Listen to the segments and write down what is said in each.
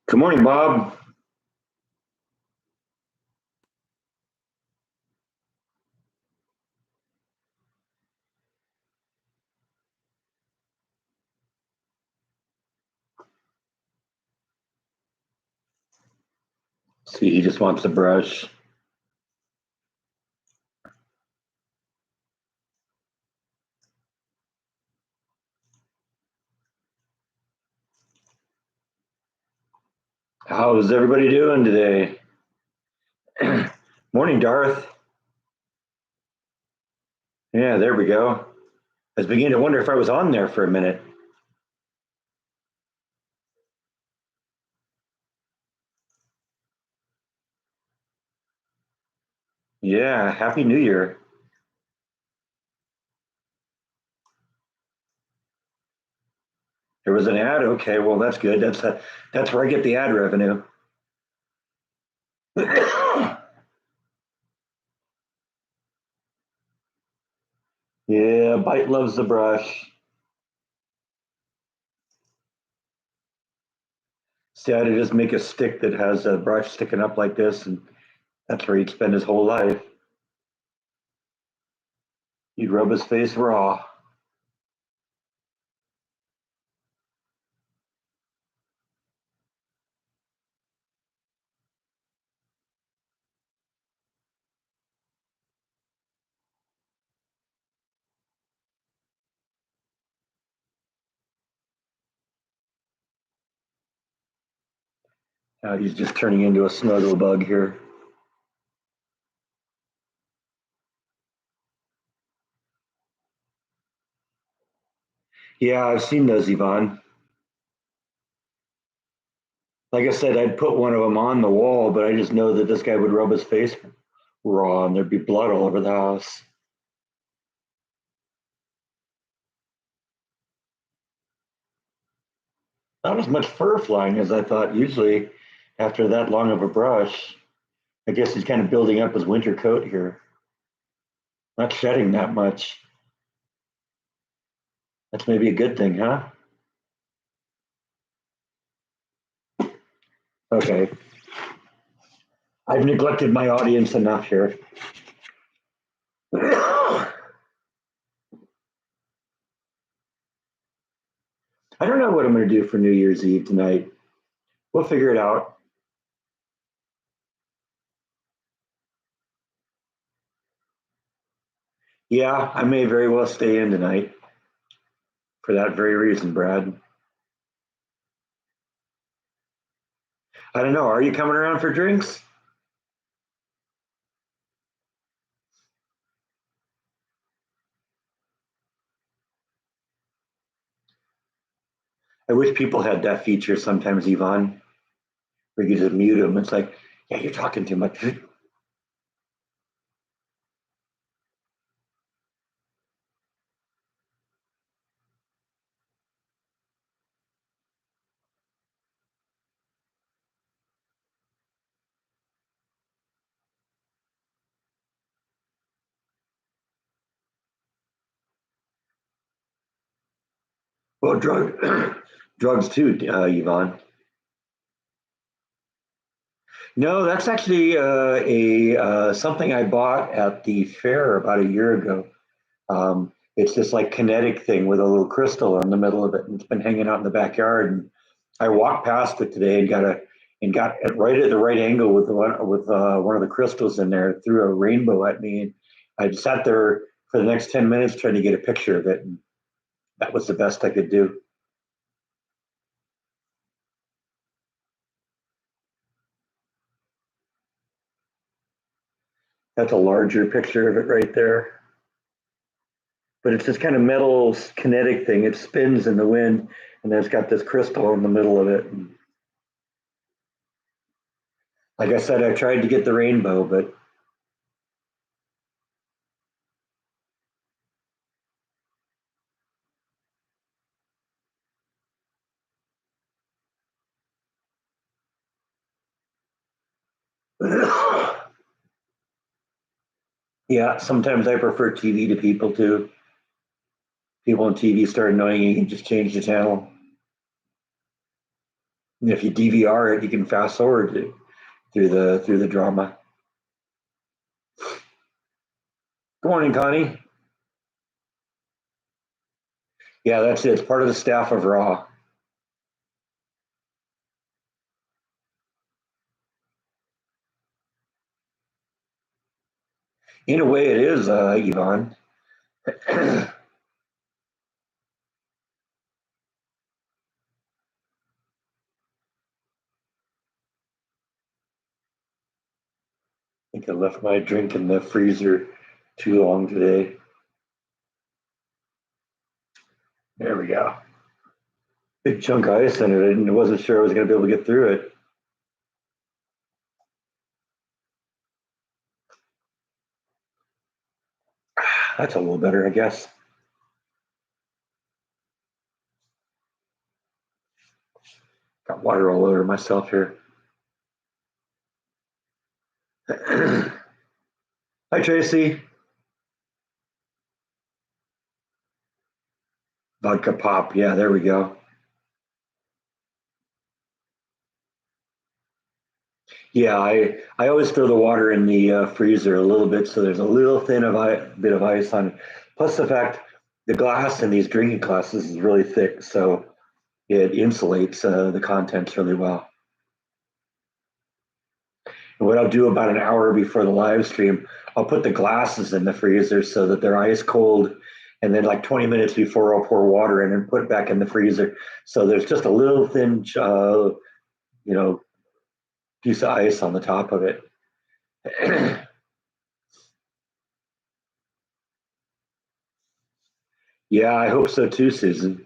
Good morning, Bob. See, he just wants a brush. How's everybody doing today? Morning, Darth. Yeah, there we go. I was beginning to wonder if I was on there for a minute. Yeah, Happy New Year. There was an ad. Okay, well that's good. That's where I get the ad revenue. Yeah, Bite loves the brush. See, I had to just make a stick that has a brush sticking up like this, and that's where he'd spend his whole life. He'd rub his face raw. Now he's just turning into a snuggle bug here. Yeah, I've seen those, Yvonne. Like I said, I'd put one of them on the wall, but I just know that this guy would rub his face raw and there'd be blood all over the house. Not as much fur flying as I thought. Usually, after that long of a brush, I guess he's kind of building up his winter coat here. Not shedding that much. That's maybe a good thing, huh? Okay. I've neglected my audience enough here. I don't know what I'm going to do for New Year's Eve tonight. We'll figure it out. Yeah, I may very well stay in tonight for that very reason, Brad. I don't know. Are you coming around for drinks? I wish people had that feature sometimes, Yvonne, where you just mute them. It's like, yeah, you're talking too much. Well, drugs too, Yvonne. No, that's actually a something I bought at the fair about a year ago. It's this like kinetic thing with a little crystal in the middle of it, and it's been hanging out in the backyard. And I walked past it today and got it right at the right angle with one of the crystals in there, threw a rainbow at me. And I sat there for the next 10 minutes trying to get a picture of it, and that was the best I could do. That's a larger picture of it right there. But it's this kind of metal kinetic thing. It spins in the wind, and then it's got this crystal in the middle of it. And like I said, I tried to get the rainbow, but yeah, sometimes I prefer TV to people too. People on TV start annoying you, you can just change the channel. And if you DVR it, you can fast forward through the drama. Good morning, Connie. Yeah, that's it. It's part of the staff of Raw. In a way, it is, Yvonne. I think I left my drink in the freezer too long today. There we go. Big chunk of ice in it, and I wasn't sure I was going to be able to get through it. That's a little better, I guess. Got water all over myself here. Hi, Tracy. Vodka pop. Yeah, there we go. Yeah, I always throw the water in the freezer a little bit so there's a little bit of ice on it. Plus the fact the glass in these drinking glasses is really thick, so it insulates the contents really well. And what I'll do about an hour before the live stream, I'll put the glasses in the freezer so that they're ice cold, and then like 20 minutes before I'll pour water in and put it back in the freezer. So there's just a little thin, you know, piece of ice on the top of it. Yeah, I hope so too, Susan.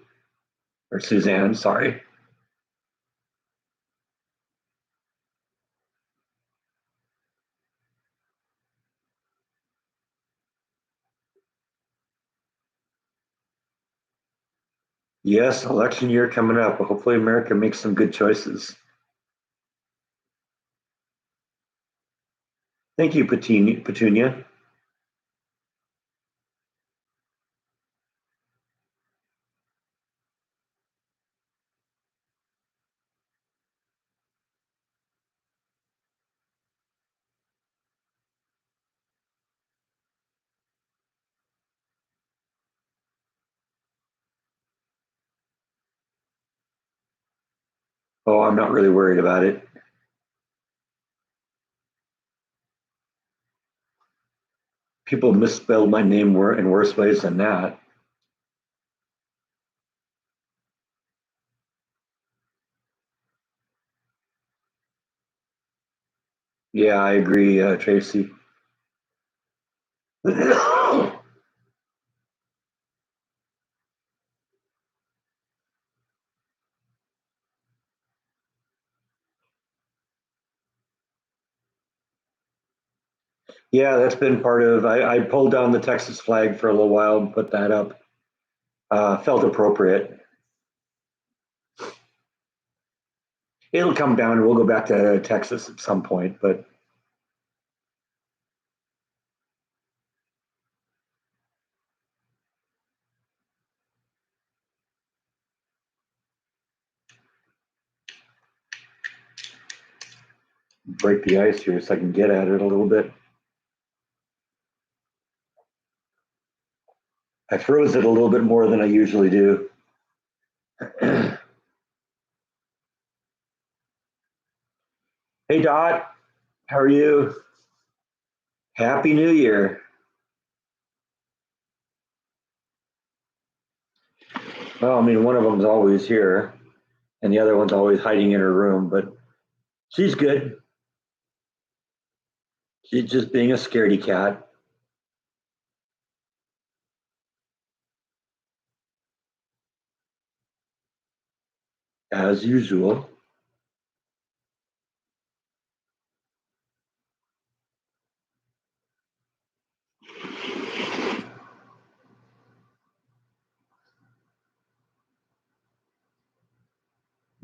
Or Suzanne, sorry. Yes, election year coming up. Hopefully, America makes some good choices. Thank you, Petunia. Oh, I'm not really worried about it. People misspelled my name in worse ways than that. Yeah, I agree, Tracy. Yeah, that's been part of. I pulled down the Texas flag for a little while and put that up. Felt appropriate. It'll come down and we'll go back to Texas at some point, but break the ice here so I can get at it a little bit. I froze it a little bit more than I usually do. Hey, Dot, how are you? Happy New Year. Well, I mean, one of them's always here, and the other one's always hiding in her room, but she's good. She's just being a scaredy cat, as usual.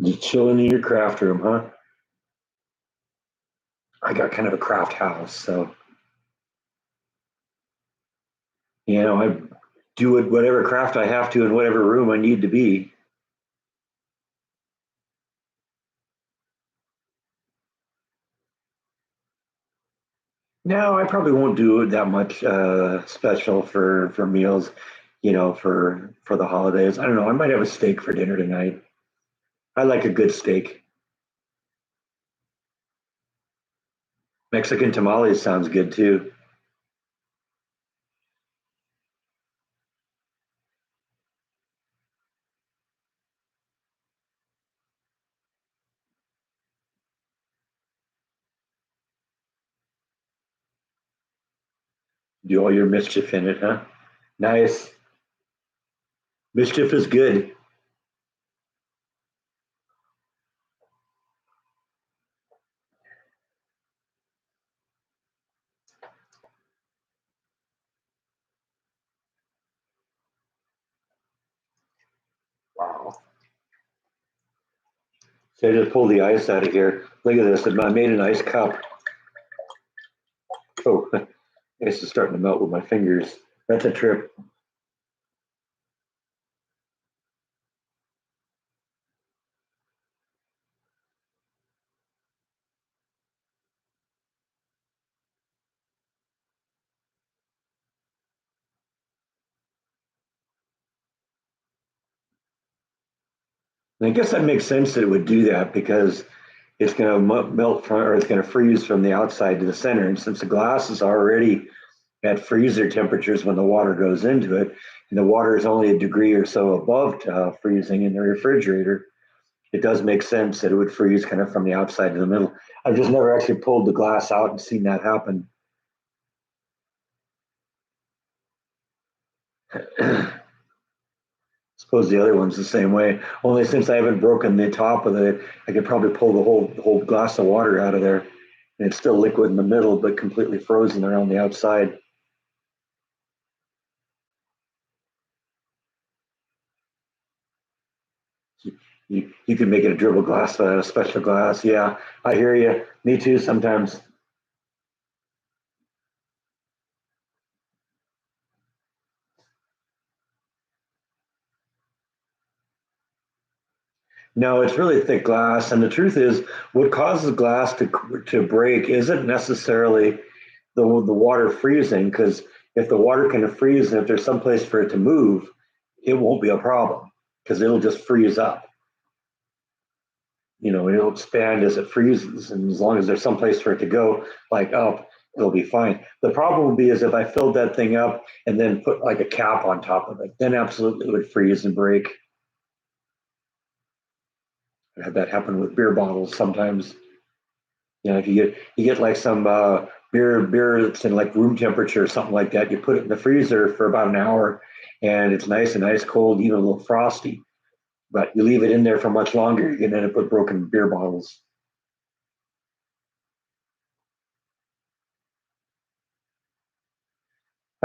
Just chilling in your craft room, huh? I got kind of a craft house, so I do it whatever craft I have to in whatever room I need to be. No, I probably won't do that much special for meals, for the holidays. I don't know. I might have a steak for dinner tonight. I like a good steak. Mexican tamales sounds good too. Do all your mischief in it, huh? Nice. Mischief is good. Wow. So I just pulled the ice out of here. Look at this. I made an ice cup. Oh, ice is starting to melt with my fingers. That's a trip. And I guess that makes sense that it would do that because it's going to melt from, or it's going to freeze from the outside to the center. And since the glass is already at freezer temperatures when the water goes into it, and the water is only a degree or so above freezing in the refrigerator, it does make sense that it would freeze kind of from the outside to the middle. I've just never actually pulled the glass out and seen that happen. Suppose the other one's the same way. Only since I haven't broken the top of it, I could probably pull the whole glass of water out of there, and it's still liquid in the middle, but completely frozen around the outside. You can make it a dribble glass, a special glass. Yeah, I hear you. Me too. Sometimes. No, it's really thick glass, and the truth is, what causes glass to break isn't necessarily the water freezing, because if the water can freeze and if there's some place for it to move, it won't be a problem because it'll just freeze up. It'll expand as it freezes, and as long as there's some place for it to go, like up, it'll be fine. The problem would be is if I filled that thing up and then put like a cap on top of it, then absolutely it would freeze and break. I had that happen with beer bottles sometimes. If you get like some beer that's in like room temperature or something like that, you put it in the freezer for about an hour, and it's nice and ice cold, even a little frosty. But you leave it in there for much longer, you're gonna end up with broken beer bottles.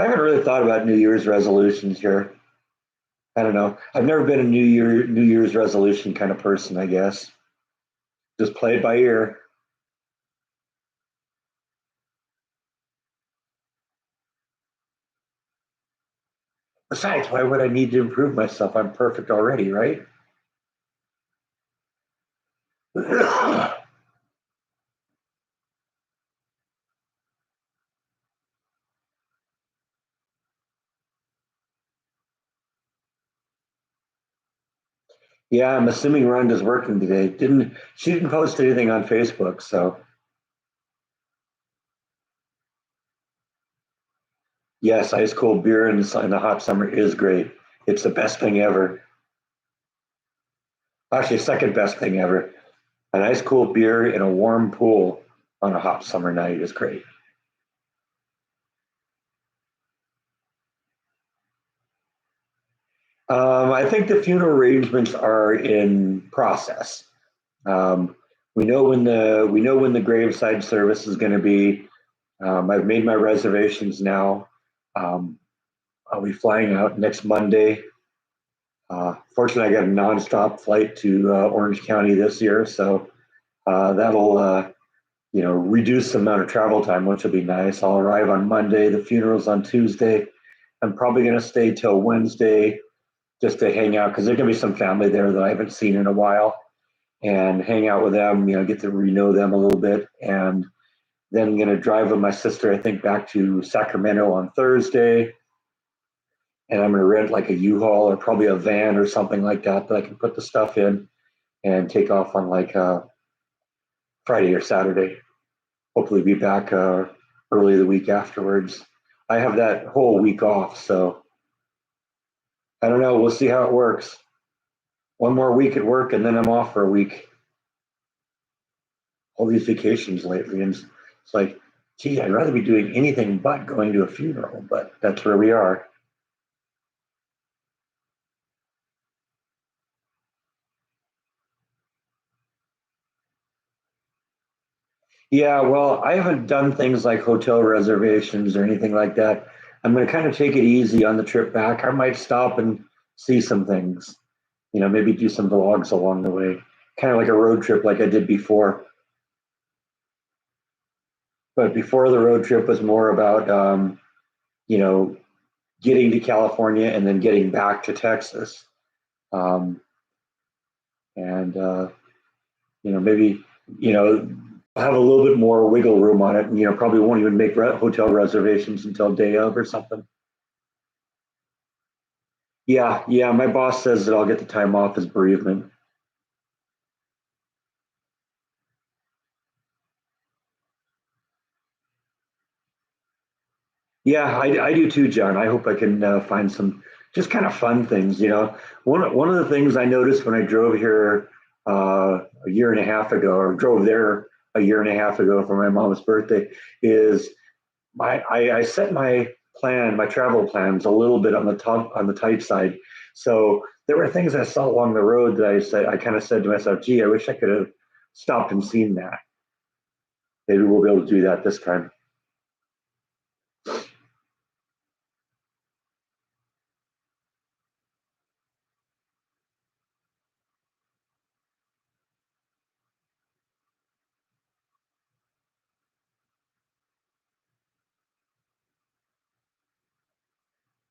I haven't really thought about New Year's resolutions here. I don't know. I've never been a New Year's resolution kind of person, I guess. Just play it by ear. Besides, why would I need to improve myself? I'm perfect already, right? Yeah, I'm assuming Rhonda's working today. Didn't She didn't post anything on Facebook, so yes, ice cold beer in the hot summer is great. It's the best thing ever. Actually, second best thing ever. An ice cold beer in a warm pool on a hot summer night is great. I think the funeral arrangements are in process. Um, we know when the graveside service is going to be. I've made my reservations now. Um, I'll be flying out next Monday. Fortunately, I got a nonstop flight to Orange County this year, so that'll reduce the amount of travel time, which will be nice. I'll arrive on Monday. The funeral's on Tuesday. I'm probably going to stay till Wednesday just to hang out because there's going to be some family there that I haven't seen in a while and hang out with them. Get to know them a little bit, and Then I'm going to drive with my sister, I think, back to Sacramento on Thursday. And I'm going to rent like a U-Haul or probably a van or something like that that I can put the stuff in and take off on like Friday or Saturday. Hopefully be back early the week afterwards. I have that whole week off, so I don't know. We'll see how it works. One more week at work, and then I'm off for a week. All these vacations lately, and it's like, gee, I'd rather be doing anything but going to a funeral, but that's where we are. Yeah, well, I haven't done things like hotel reservations or anything like that. I'm going to kind of take it easy on the trip back. I might stop and see some things, maybe do some vlogs along the way, kind of like a road trip like I did before. But before the road trip was more about, you know, getting to California and then getting back to Texas. Um, and, maybe, you know, have a little bit more wiggle room on it. And, probably won't even make hotel reservations until day of or something. Yeah, yeah. My boss says that I'll get the time off as bereavement. Yeah, I do too, John. I hope I can find some just kind of fun things. One of the things I noticed when I drove here a year and a half ago, or drove there a year and a half ago for my mom's birthday, is I set my travel plans a little bit on the tight side. So there were things I saw along the road that I kind of said to myself, gee, I wish I could have stopped and seen that. Maybe we'll be able to do that this time.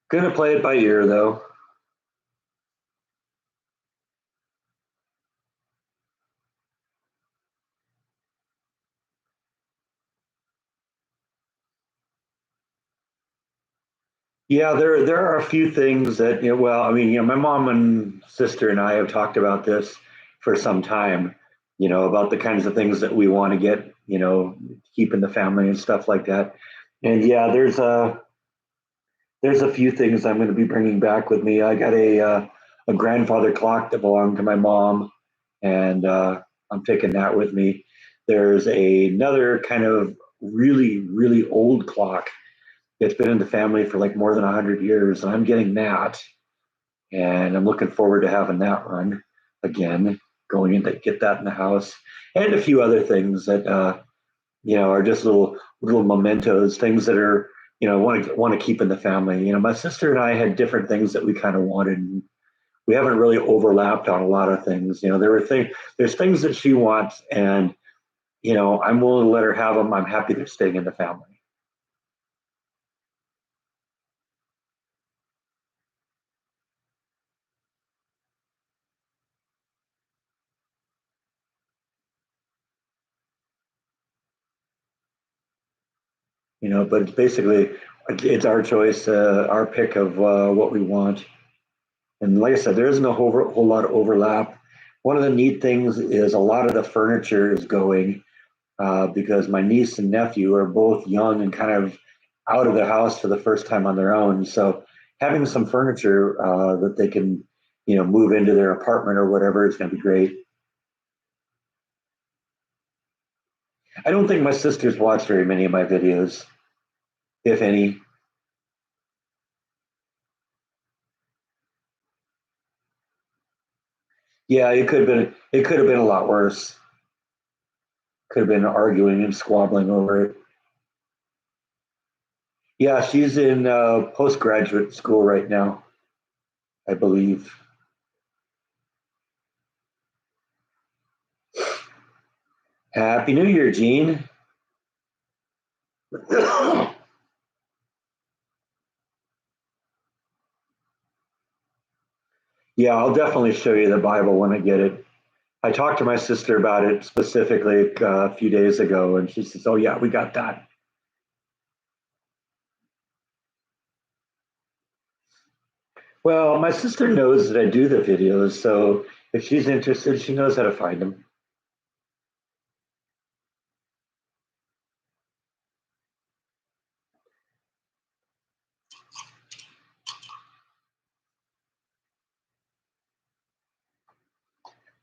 Gonna play it by ear though. Yeah, there are a few things that, well, I mean, my mom and sister and I have talked about this for some time, about the kinds of things that we want to get, keep in the family and stuff like that. And yeah, there's a few things I'm going to be bringing back with me. I got a grandfather clock that belonged to my mom, and I'm taking that with me. There's another kind of really, really old clock. It's been in the family for like more than 100 years, and I'm getting that. And I'm looking forward to having that run again, going in to get that in the house, and a few other things that, are just little mementos, things that are, want to keep in the family. My sister and I had different things that we kind of wanted. We haven't really overlapped on a lot of things. There's things that she wants, and I'm willing to let her have them. I'm happy they're staying in the family. But it's basically it's our choice, our pick of what we want. And like I said, there isn't a whole lot of overlap. One of the neat things is a lot of the furniture is going because my niece and nephew are both young and kind of out of the house for the first time on their own. So having some furniture that they can, move into their apartment or whatever is going to be great. I don't think my sisters watch very many of my videos, if any. Yeah, it could have been a lot worse. Could have been arguing and squabbling over it. Yeah, she's in postgraduate school right now, I believe. Happy New Year, Gene. Yeah, I'll definitely show you the Bible when I get it. I talked to my sister about it specifically a few days ago, and she says, "Oh yeah, we got that." Well, my sister knows that I do the videos, so if she's interested, she knows how to find them.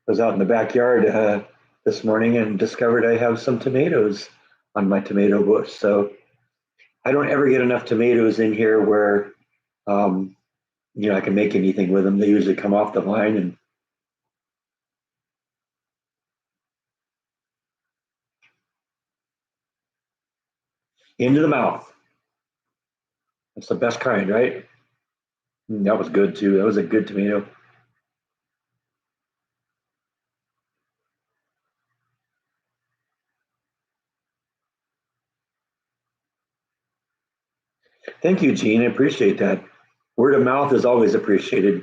I was out in the backyard this morning and discovered I have some tomatoes on my tomato bush. So I don't ever get enough tomatoes in here where um, I can make anything with them. They usually come off the vine and into the mouth. That's the best kind, right? That was good too. That was a good tomato. Thank you, Gene. I appreciate that. Word of mouth is always appreciated.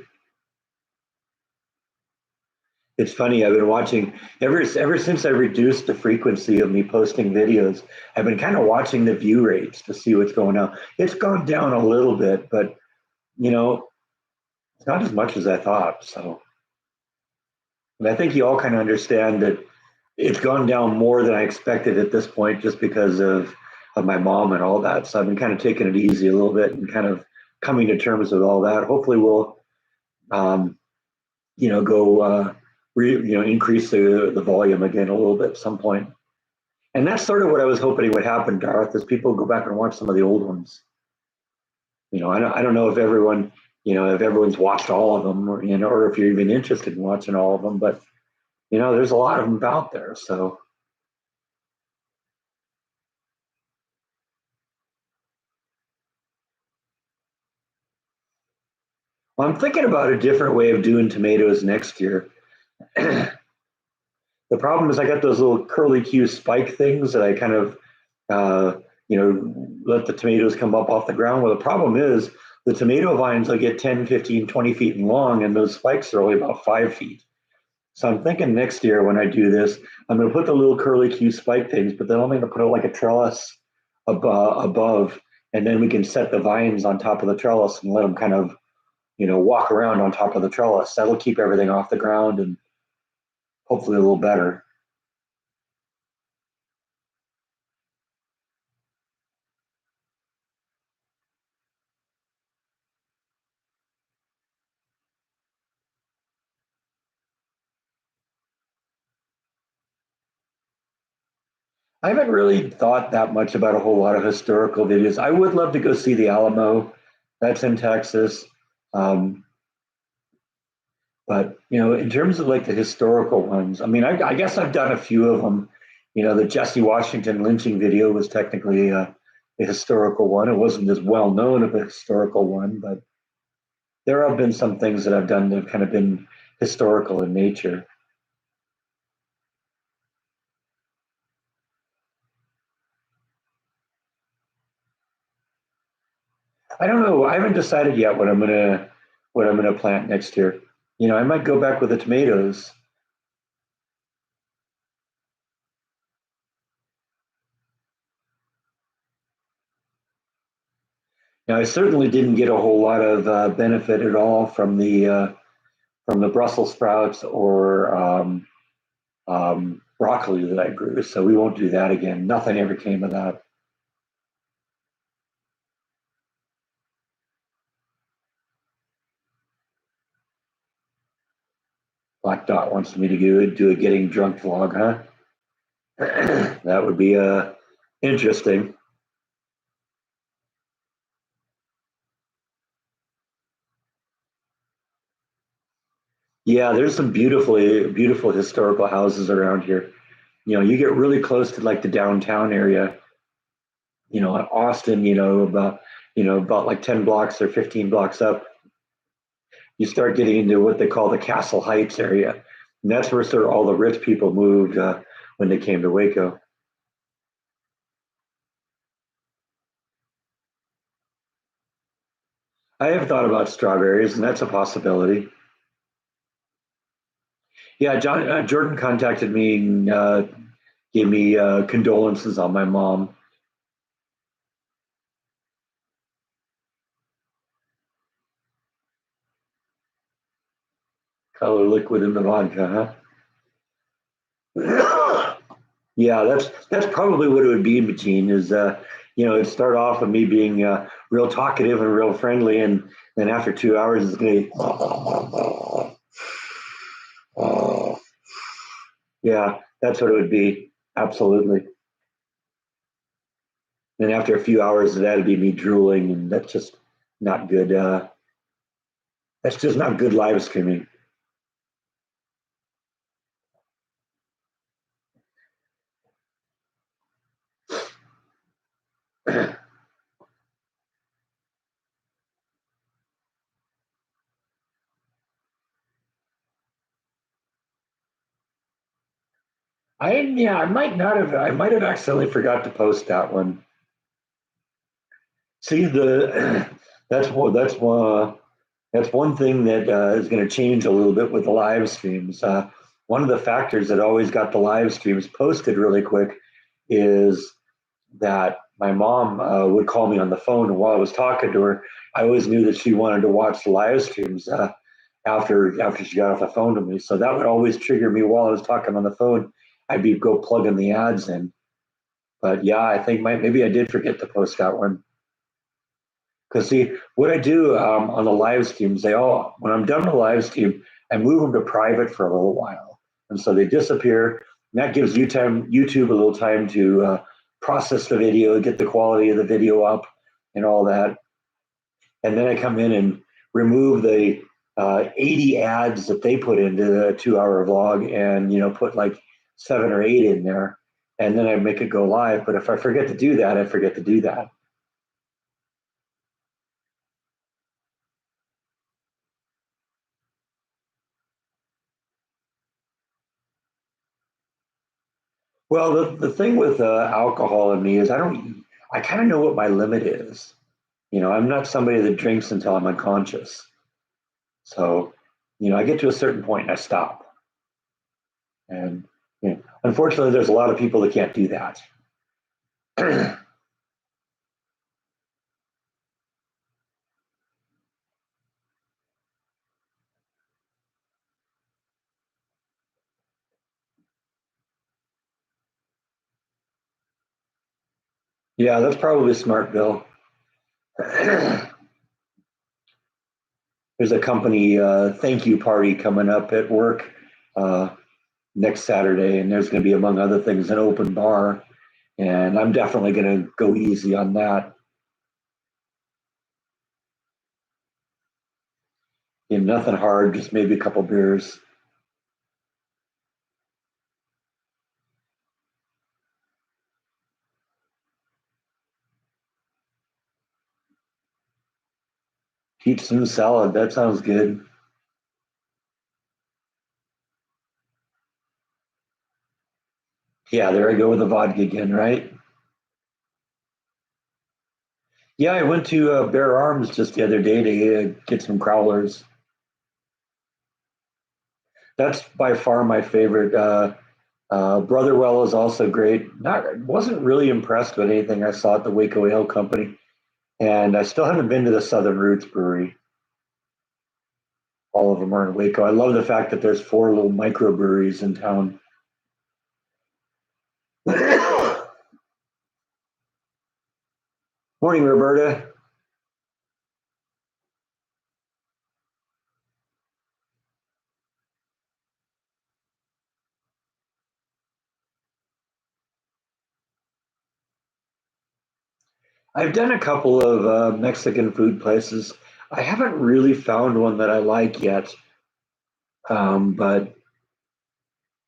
It's funny. I've been watching ever since I reduced the frequency of me posting videos. I've been kind of watching the view rates to see what's going on. It's gone down a little bit, but you know, it's not as much as I thought. So, and I think you all kind of understand that it's gone down more than I expected at this point, just because of my mom and all that. So I've been kind of taking it easy a little bit and kind of coming to terms with all that. Hopefully, we'll um, go increase the volume again a little bit at some point. And that's sort of what I was hoping would happen, Garth, is people go back and watch some of the old ones. I don't know if everyone's watched all of them, or if you're even interested in watching all of them, but there's a lot of them out there. So well, I'm thinking about a different way of doing tomatoes next year. The problem is I got those little curly Q spike things that I kind of, uh, let the tomatoes come up off the ground. Well, the problem is the tomato vines will get 10, 15, 20 feet long, and those spikes are only about 5 feet. So I'm thinking next year when I do this, I'm going to put the little curly Q spike things, but then I'm going to put it like a trellis above, and then we can set the vines on top of the trellis and let them kind of, walk around on top of the trellis. That'll keep everything off the ground and hopefully a little better. I haven't really thought that much about a whole lot of historical videos. I would love to go see the Alamo. That's in Texas. Um, But in terms of like the historical ones, I mean, I guess I've done a few of them. The Jesse Washington lynching video was technically a historical one. It wasn't as well known of a historical one, but there have been some things that I've done that have kind of been historical in nature. I don't know. I haven't decided yet what I'm gonna plant next year. I might go back with the tomatoes. Now, I certainly didn't get a whole lot of benefit at all from the Brussels sprouts or broccoli that I grew. So we won't do that again. Nothing ever came of that. Black Dot wants me to do a getting drunk vlog, huh? That would be interesting. Yeah, there's some beautifully beautiful historical houses around here. You get really close to like the downtown area. In Austin, about like 10 blocks or 15 blocks up, you start getting into what they call the Castle Heights area. And that's where sort of all the rich people moved when they came to Waco. I have thought about strawberries, and that's a possibility. Yeah, Jordan contacted me and gave me condolences on my mom. Color liquid in the vodka, huh? Yeah, that's probably what it would be, Gene. Is it'd start off with me being real talkative and real friendly, and then after 2 hours, it's gonna be, yeah, that's what it would be. Absolutely. And after a few hours, that'd be me drooling, and that's just not good. That's just not good live streaming. I might not have. I might have accidentally forgot to post that one. See the that's one thing that is going to change a little bit with the live streams. One of the factors that always got the live streams posted really quick is that my mom would call me on the phone, and while I was talking to her, I always knew that she wanted to watch the live streams after she got off the phone to me. So that would always trigger me while I was talking on the phone. I'd be go plugging the ads in. But yeah, I think maybe I did forget to post that one. Because see, what I do on the live streams, when I'm done with the live stream, I move them to private for a little while, and so they disappear. And that gives YouTube a little time to process the video, get the quality of the video up, and all that. And then I come in and remove the 80 ads that they put into the 2 hour vlog, and put like 7 or 8 in there, and then I make it go live. But if I forget to do that, I forget to do that. Well, the thing with alcohol in me is I kind of know what my limit is. I'm not somebody that drinks until I'm unconscious. So, I get to a certain point and I stop. And, unfortunately, there's a lot of people that can't do that. Yeah, that's probably smart, Bill. There's a company thank you party coming up at work uh, next Saturday, and there's going to be, among other things, an open bar. And I'm definitely going to go easy on that. Nothing hard, just maybe a couple beers. Pizza and salad. That sounds good. Yeah, there I go with the vodka again, right? Yeah, I went to Bear Arms just the other day to get some growlers. That's by far my favorite. Brotherwell is also great. Not wasn't really impressed with anything I saw at the Waco Ale Company, and I still haven't been to the Southern Roots Brewery. All of them are in Waco. I love the fact that there's 4 little microbreweries in town. Morning, Roberta. I've done a couple of Mexican food places. I haven't really found one that I like yet, but I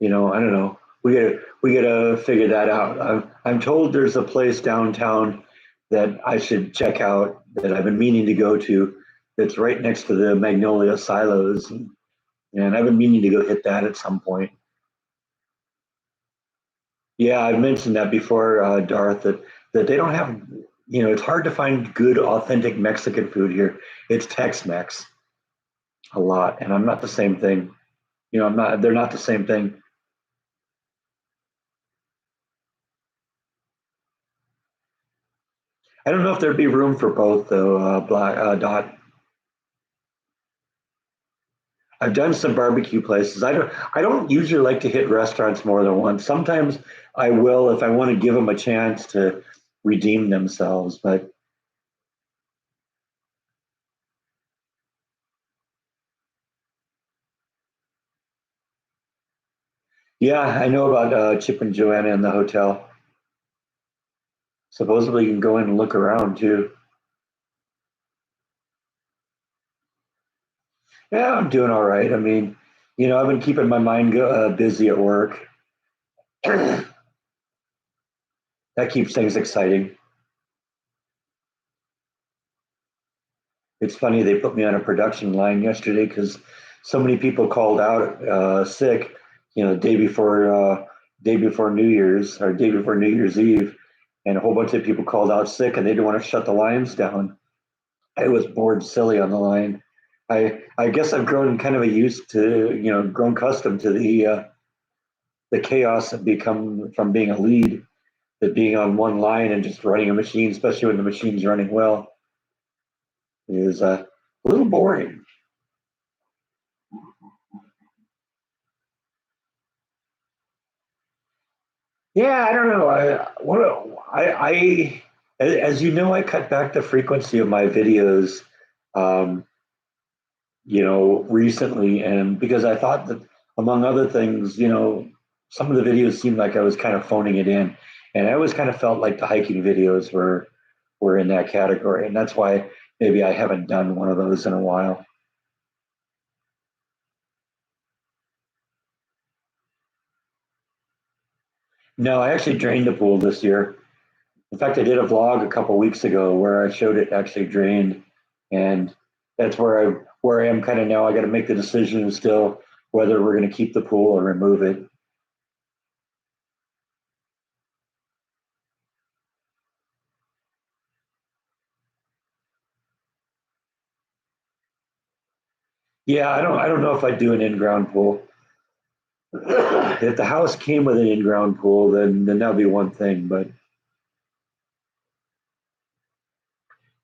don't know. We gotta figure that out. I'm told there's a place downtown that I should check out that I've been meaning to go to. That's right next to the Magnolia Silos, and I've been meaning to go hit that at some point. Yeah, I've mentioned that before, Darth. That they don't have. It's hard to find good, authentic Mexican food here. It's Tex-Mex a lot, and I'm not the same thing. I'm not. They're not the same thing. I don't know if there'd be room for both though. Black Dot. I've done some barbecue places. I don't usually like to hit restaurants more than once. Sometimes I will if I want to give them a chance to redeem themselves. But yeah, I know about Chip and Joanna in the hotel. Supposedly you can go in and look around too. Yeah, I'm doing all right. I mean, I've been keeping my mind busy at work. That keeps things exciting. It's funny they put me on a production line yesterday because so many people called out sick. Day before New Year's or day before New Year's Eve, and a whole bunch of people called out sick, and they didn't want to shut the lines down. I was bored silly on the line. I guess I've grown kind of a used to grown accustomed to the chaos that become from being a lead, that being on one line and just running a machine, especially when the machine's running well, is a little boring. Yeah, I don't know. As you know, I cut back the frequency of my videos, um, recently, and because I thought that, among other things, some of the videos seemed like I was kind of phoning it in, and I always kind of felt like the hiking videos were in that category, and that's why maybe I haven't done one of those in a while. No, I actually drained the pool this year. In fact, I did a vlog a couple weeks ago where I showed it actually drained, and that's where I am kind of now. I got to make the decision still whether we're going to keep the pool or remove it. Yeah, I don't know if I'd do an in-ground pool. If the house came with an in-ground pool, then that'd be one thing, but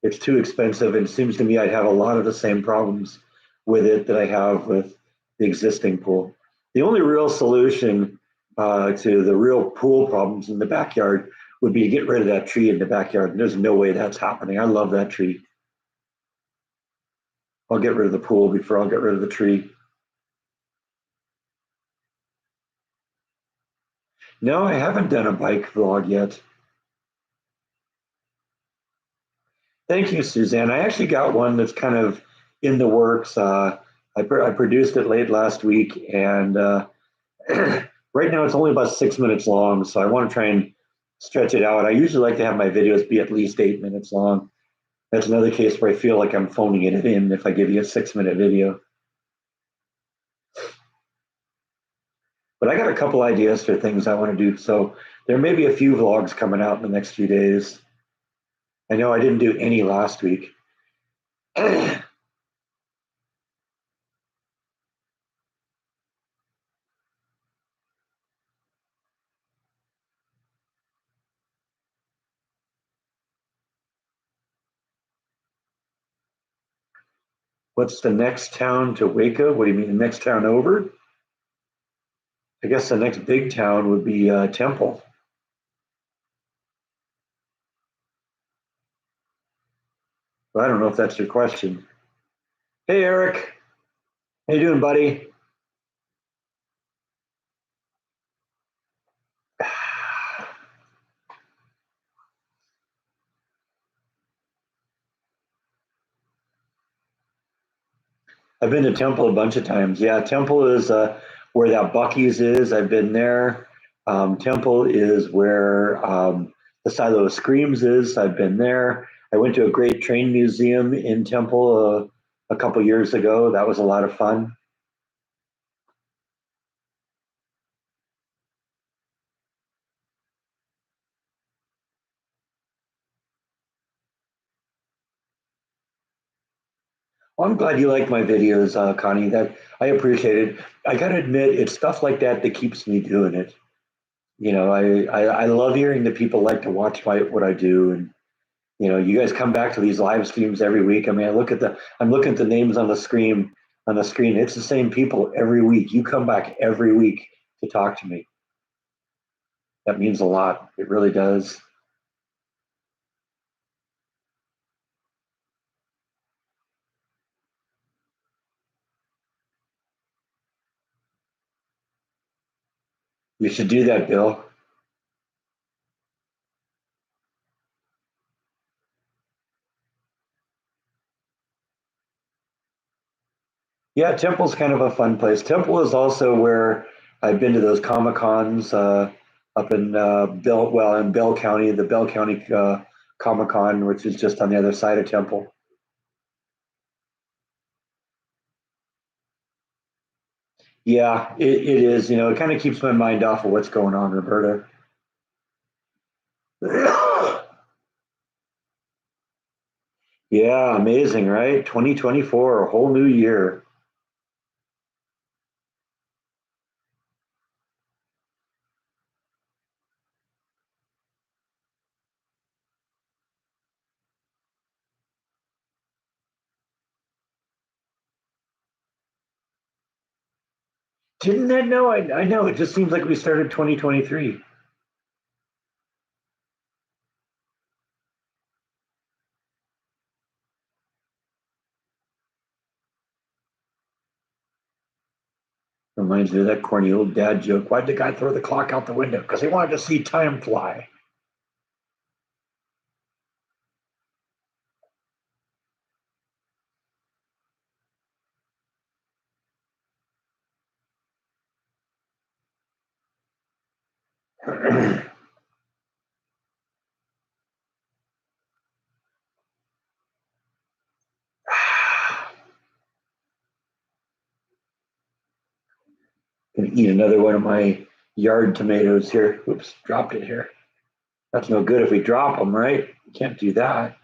it's too expensive, and it seems to me I'd have a lot of the same problems with it that I have with the existing pool. The only real solution to the real pool problems in the backyard would be to get rid of that tree in the backyard. And there's no way that's happening. I love that tree. I'll get rid of the pool before I'll get rid of the tree. No, I haven't done a bike vlog yet. Thank you, Suzanne. I actually got one that's kind of in the works. I produced it late last week, and right now it's only about 6 minutes long. So I want to try and stretch it out. I usually like to have my videos be at least 8 minutes long. That's another case where I feel like I'm phoning it in if I give you a 6 minute video. But I got a couple ideas for things I want to do. So there may be a few vlogs coming out in the next few days. I know I didn't do any last week. What's the next town to Waco? What do you mean, the next town over? I guess the next big town would be Temple. But I don't know if that's your question. Hey, Eric. How you doing, buddy? I've been to Temple a bunch of times. Yeah, Temple is where that Bucky's is. I've been there. Temple is where the Silo of Screams is. I've been there. I went to a great train museum in Temple a couple years ago. That was a lot of fun. Well, I'm glad you like my videos, Connie. That I appreciate it. I got to admit, it's stuff like that that keeps me doing it. I love hearing that people like to watch what I do, and you guys come back to these live streams every week. I mean, I'm looking at the names on the screen. On the screen, it's the same people every week. You come back every week to talk to me. That means a lot. It really does. You should do that, Bill. Yeah, Temple's kind of a fun place. Temple is also where I've been to those Comic Cons up in in Bell County, the Bell County Comic Con, which is just on the other side of Temple. Yeah, it is. It kind of keeps my mind off of what's going on, Roberta. Yeah, amazing, right? 2024, a whole new year. Didn't that know? I know. It just seems like we started 2023. Reminds me of that corny old dad joke. Why'd the guy throw the clock out the window? Because he wanted to see time fly. Gonna eat another one of my yard tomatoes here. Oops, dropped it here. That's no good if we drop them, right? Can't do that.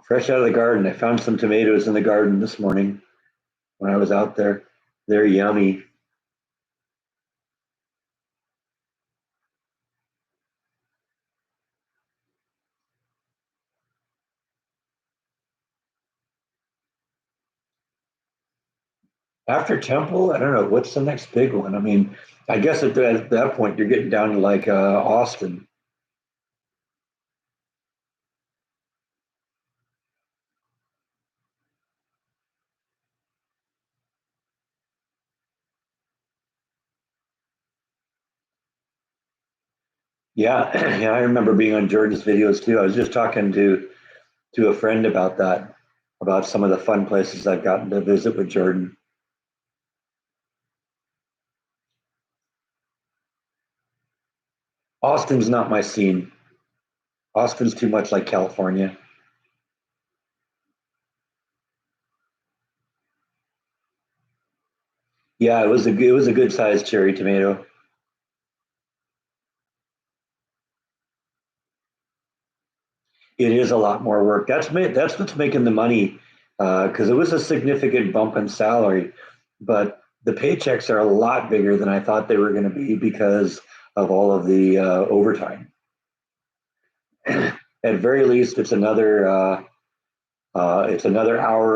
Fresh out of the garden. I found some tomatoes in the garden this morning when I was out there. They're yummy. After Temple, I don't know what's the next big one. I mean, I guess at that point you're getting down to like Austin. Yeah, yeah, I remember being on Jordan's videos too. I was just talking to a friend about that, about some of the fun places I've gotten to visit with Jordan. Austin's not my scene. Austin's too much like California. Yeah, it was a good sized cherry tomato. It is a lot more work. That's what's making the money because it was a significant bump in salary, but the paychecks are a lot bigger than I thought they were going to be because of all of the overtime. At very least, it's another hour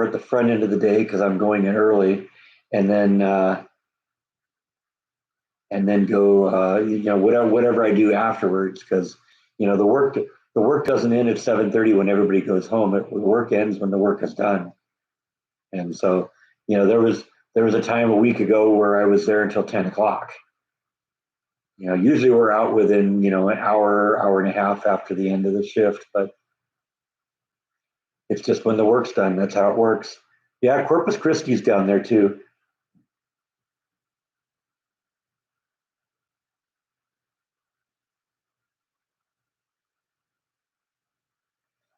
at the front end of the day because I'm going in early, and then go whatever I do afterwards because the work doesn't end at 7:30 when everybody goes home. The work ends when the work is done. And so, there was a time a week ago where I was there until 10 o'clock. Usually we're out within an hour and a half after the end of the shift, but it's just when the work's done. That's how it works. Yeah, Corpus Christi's down there too.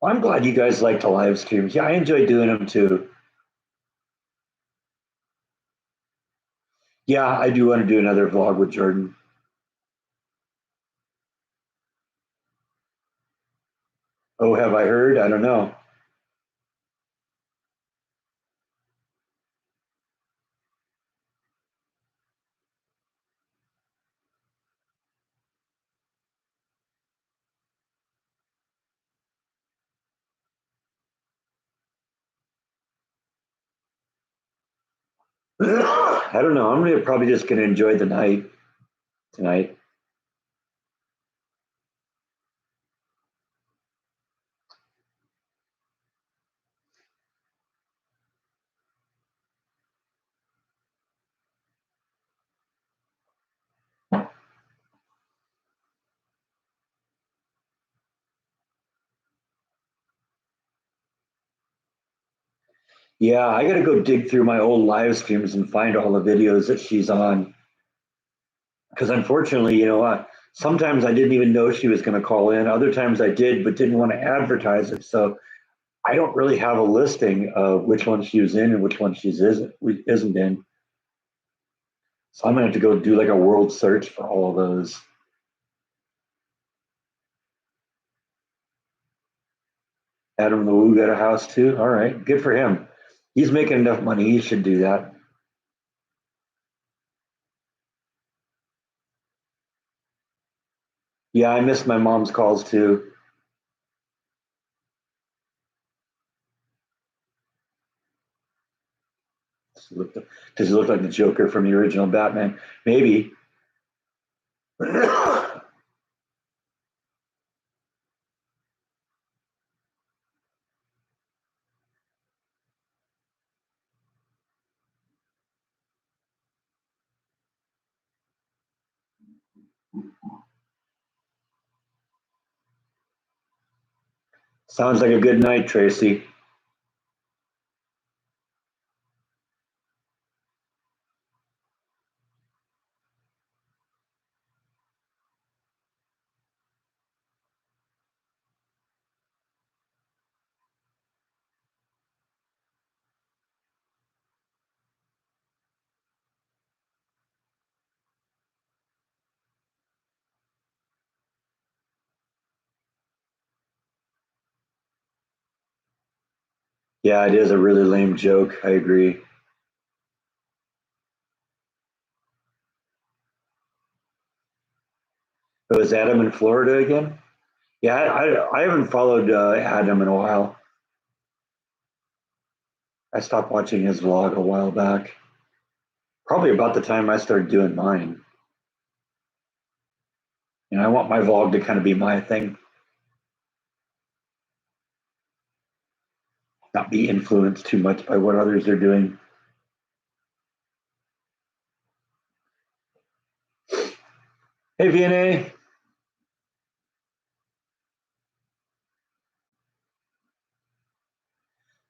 Well, I'm glad you guys like the live streams. Yeah, I enjoy doing them too. Yeah, I do want to do another vlog with Jordan. Oh, have I heard? I don't know. I don't know. Probably just gonna enjoy the night tonight. Yeah, I gotta go dig through my old live streams and find all the videos that she's on. Because unfortunately, sometimes I didn't even know she was going to call in. Other times I did, but didn't want to advertise it. So I don't really have a listing of which one she was in and which one isn't in. So I'm gonna have to go do like a world search for all of those. Adam the Woo got a house too. All right, good for him. He's making enough money. He should do that. Yeah, I miss my mom's calls too. Does he look like the Joker from the original Batman? Maybe. Sounds like a good night, Tracy. Yeah, it is a really lame joke. I agree. Oh, is Adam in Florida again? Yeah, I haven't followed Adam in a while. I stopped watching his vlog a while back. Probably about the time I started doing mine. I want my vlog to kind of be my thing, not be influenced too much by what others are doing. Hey, VNA.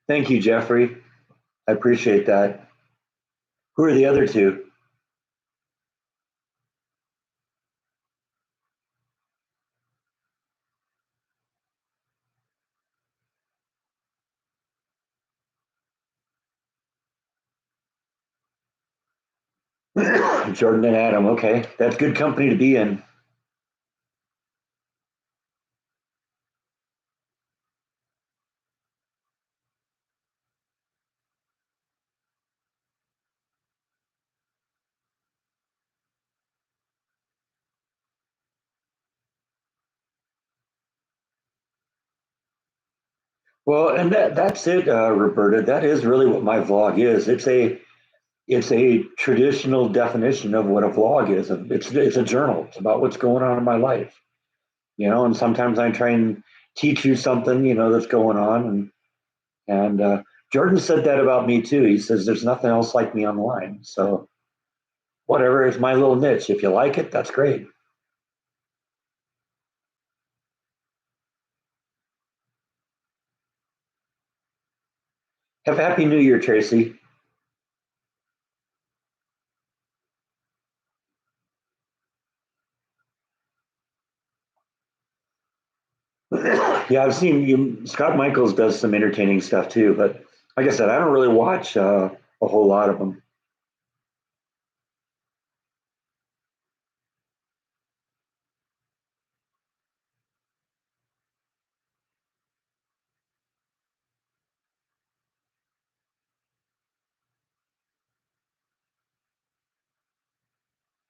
Thank you, Jeffrey. I appreciate that. Who are the other two? Jordan and Adam. Okay, that's good company to be in. Well, and that's it, Roberta. That is really what my vlog is. It's a traditional definition of what a vlog is. It's a journal. It's about what's going on in my life. And sometimes I try and teach you something, that's going on. And Jordan said that about me too. He says there's nothing else like me online. So whatever is my little niche. If you like it, that's great. Have a happy New Year, Tracy. Yeah, I've seen you. Scott Michaels does some entertaining stuff too, but like I said, I don't really watch a whole lot of them.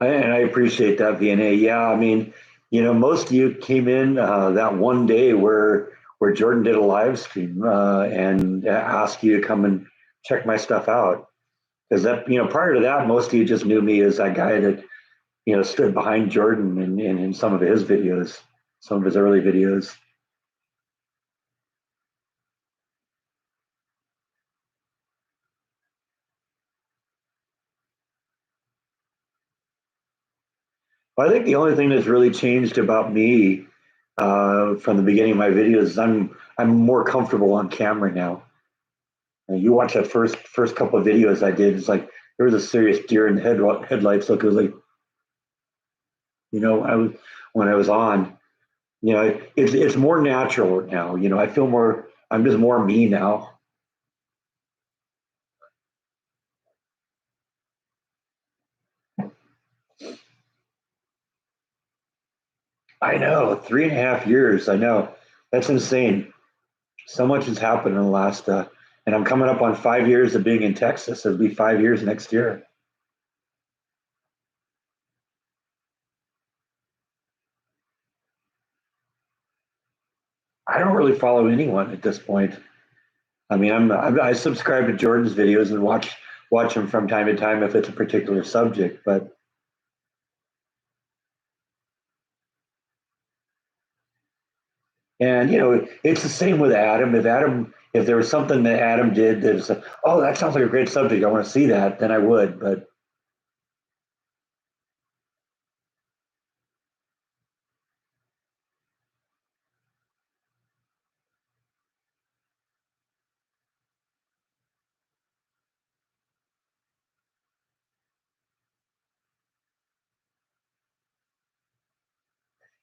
And I appreciate that, VNA. Yeah, I mean, most of you came in that one day where Jordan did a live stream and asked you to come and check my stuff out. Because that, prior to that, most of you just knew me as that guy that, stood behind Jordan in some of his videos, some of his early videos. Well, I think the only thing that's really changed about me from the beginning of my videos is I'm more comfortable on camera now. You watch that first couple of videos I did. It's like there was a serious deer in the headlights. Look, it was like, I was when I was on. It's more natural now. I feel more. I'm just more me now. I know 3.5 years. I know that's insane. So much has happened in the last, and I'm coming up on 5 years of being in Texas. It'll be 5 years next year. I don't really follow anyone at this point. I mean, I subscribe to Jordan's videos and watch them from time to time if it's a particular subject. But and it's the same with Adam. If there was something that Adam did that was, oh, that sounds like a great subject, I want to see that, then I would. But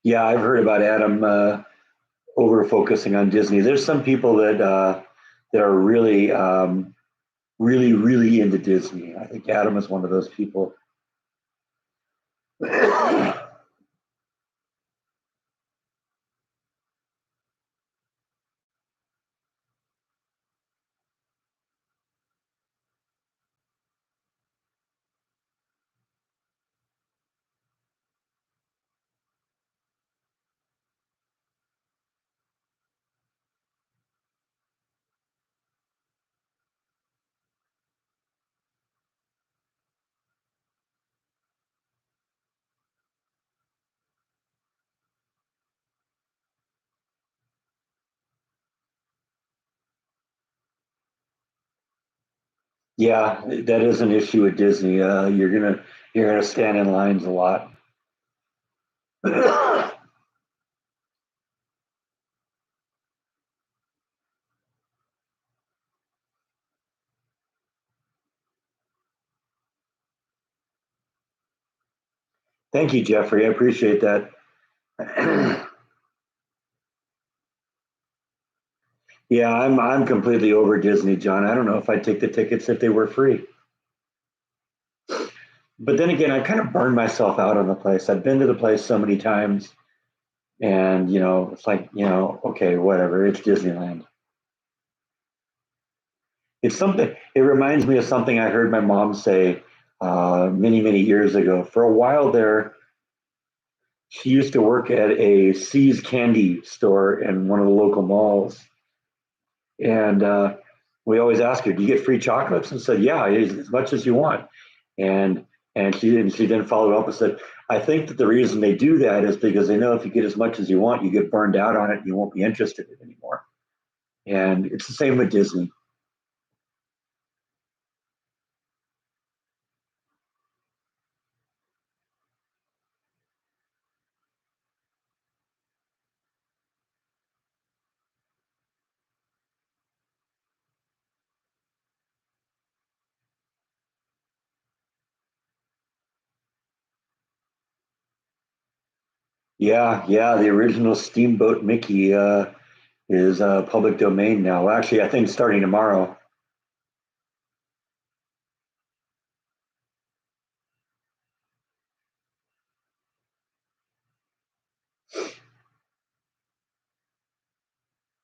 yeah, I've heard about Adam over focusing on Disney. There's some people that are really, really into Disney. I think Adam is one of those people. Yeah, that is an issue with Disney. You're gonna stand in lines a lot. Thank you, Jeffrey. I appreciate that. Yeah, I'm completely over Disney, John. I don't know if I'd take the tickets if they were free. But then again, I kind of burned myself out on the place. I've been to the place so many times, and it's like, okay, whatever. It's Disneyland. It's something. It reminds me of something I heard my mom say many, many years ago. For a while there, she used to work at a See's candy store in one of the local malls, and we always ask her, "Do you get free chocolates?" And said, "Yeah, as much as you want." And she then followed up and said, "I think that the reason they do that is because they know if you get as much as you want, you get burned out on it, and you won't be interested in it anymore." And it's the same with Disney. Yeah, yeah. The original Steamboat Mickey is public domain now. Well, actually, I think starting tomorrow.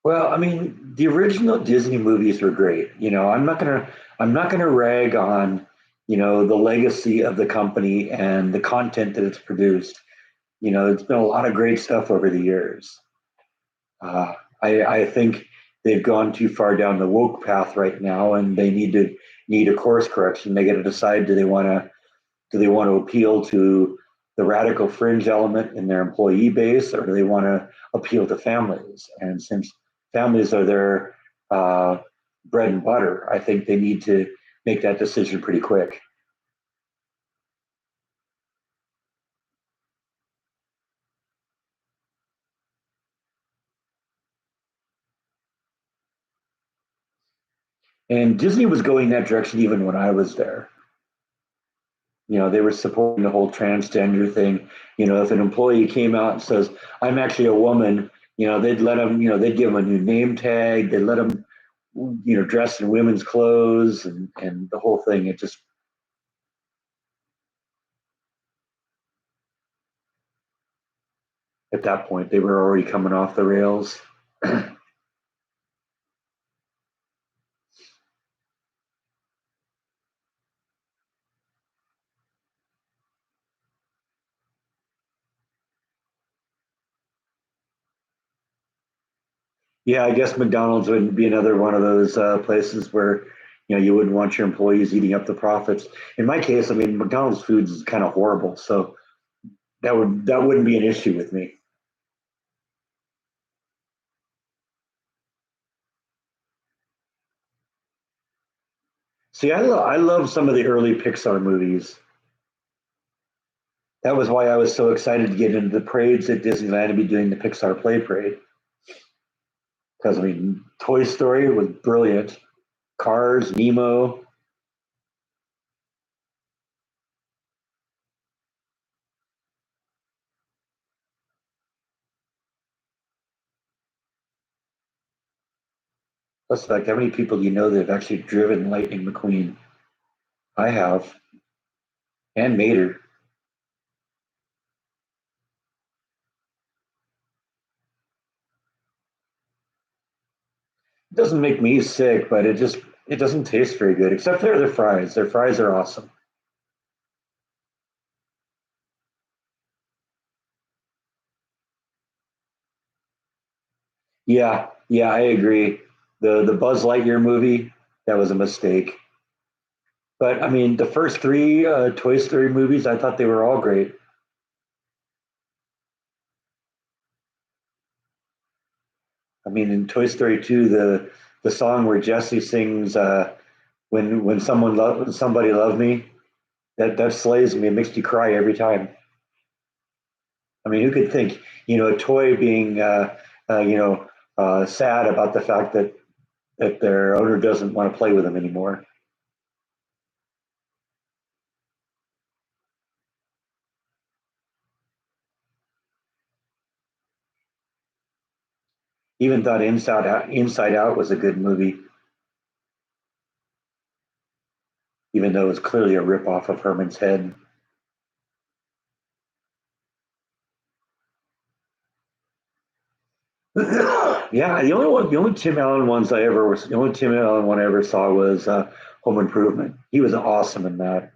Well, I mean, the original Disney movies were great. I'm not gonna rag on, the legacy of the company and the content that it's produced. It's been a lot of great stuff over the years. Uh, I think they've gone too far down the woke path right now, and they need to need a course correction. They got to decide, do they want to appeal to the radical fringe element in their employee base, or do they want to appeal to families? And since families are their bread and butter, I think they need to make that decision pretty quick. And Disney was going that direction even when I was there. They were supporting the whole transgender thing. If an employee came out and says, "I'm actually a woman," they'd let them, they'd give them a new name tag. They'd let them, dress in women's clothes and the whole thing. It just, at that point, they were already coming off the rails. Yeah, I guess McDonald's would be another one of those places where you wouldn't want your employees eating up the profits. In my case, I mean, McDonald's foods is kind of horrible, so that wouldn't be an issue with me. See, I love some of the early Pixar movies. That was why I was so excited to get into the parades at Disneyland and be doing the Pixar Play Parade. Because I mean, Toy Story was brilliant. Cars, Nemo. Plus, like, how many people do you know that have actually driven Lightning McQueen? I have, and Mater. It doesn't make me sick, but it doesn't taste very good, except for their fries. Their fries are awesome. Yeah, yeah, I agree. The Buzz Lightyear movie, that was a mistake. But I mean, the first three Toy Story movies, I thought they were all great. I mean, in Toy Story 2, the song where Jesse sings when somebody loved me, that slays me. It makes you cry every time. I mean, who could think, a toy being sad about the fact that their owner doesn't want to play with them anymore. Even thought Inside Out was a good movie, even though it was clearly a ripoff of Herman's Head. Yeah, the only Tim Allen one I ever saw was Home Improvement. He was awesome in that,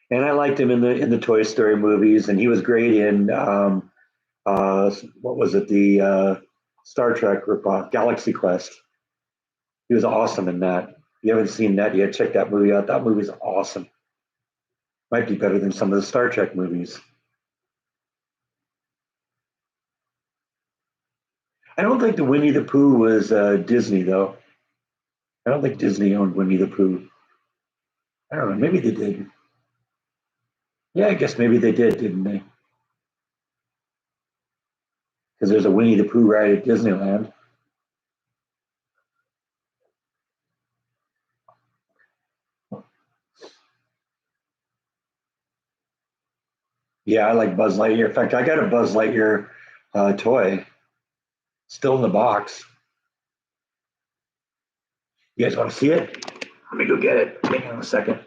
and I liked him in the Toy Story movies, and he was great in what was it, the Star Trek ripoff, Galaxy Quest. He was awesome in that. If you haven't seen that yet, check that movie out. That movie's awesome. Might be better than some of the Star Trek movies. I don't think the Winnie the Pooh was Disney though. I don't think Disney owned Winnie the Pooh. I don't know. Maybe they did. Yeah, I guess maybe they did, didn't they? Because there's a Winnie the Pooh ride at Disneyland. Yeah, I like Buzz Lightyear. In fact, I got a Buzz Lightyear toy still in the box. You guys want to see it? Let me go get it. Hang on a second.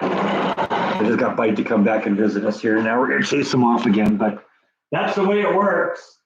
I just got Bite to come back and visit us here. Now we're going to chase them off again, but that's the way it works.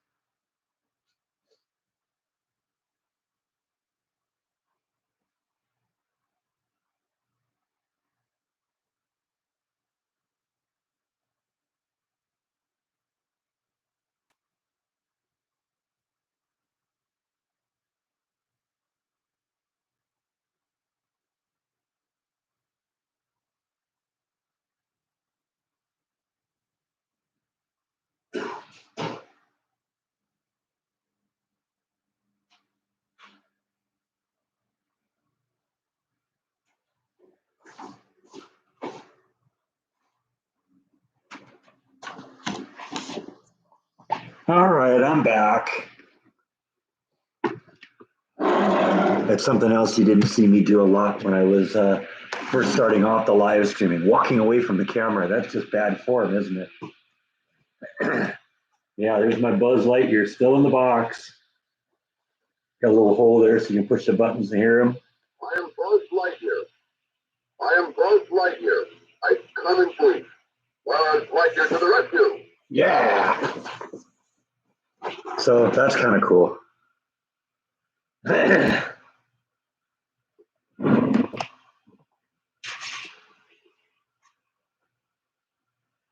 All right, I'm back. That's something else you didn't see me do a lot when I was first starting off the live streaming. Walking away from the camera, that's just bad form, isn't it? Yeah, there's my Buzz Lightyear still in the box. Got a little hole there so you can push the buttons and hear him. I am Buzz Lightyear. I am Buzz Lightyear. I come in peace. Buzz Lightyear to the rescue. Yeah. So that's kind of cool. I